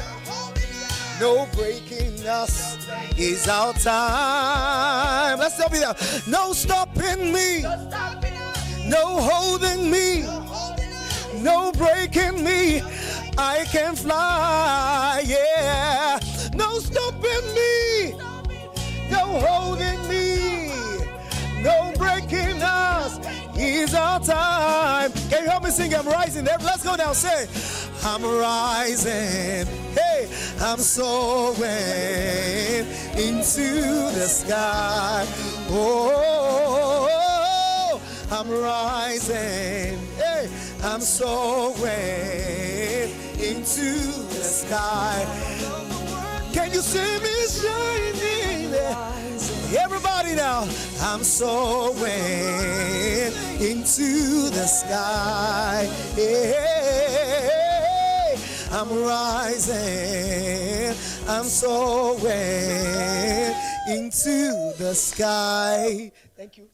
S: No breaking us. Is our time. Let's stop it now. No stopping me. No holding me. No breaking me. I can fly. Yeah. No stopping me. No holding me. No breaking us. Is our time. Can you help me sing? I'm rising. Let's go now. Say, I'm rising. Hey, I'm soaring into the sky. Oh, I'm rising. Hey, I'm soaring into the sky. Can you see me shining? Everybody now, I'm soaring into the sky. Hey, I'm rising, I'm soaring into the sky. Thank you.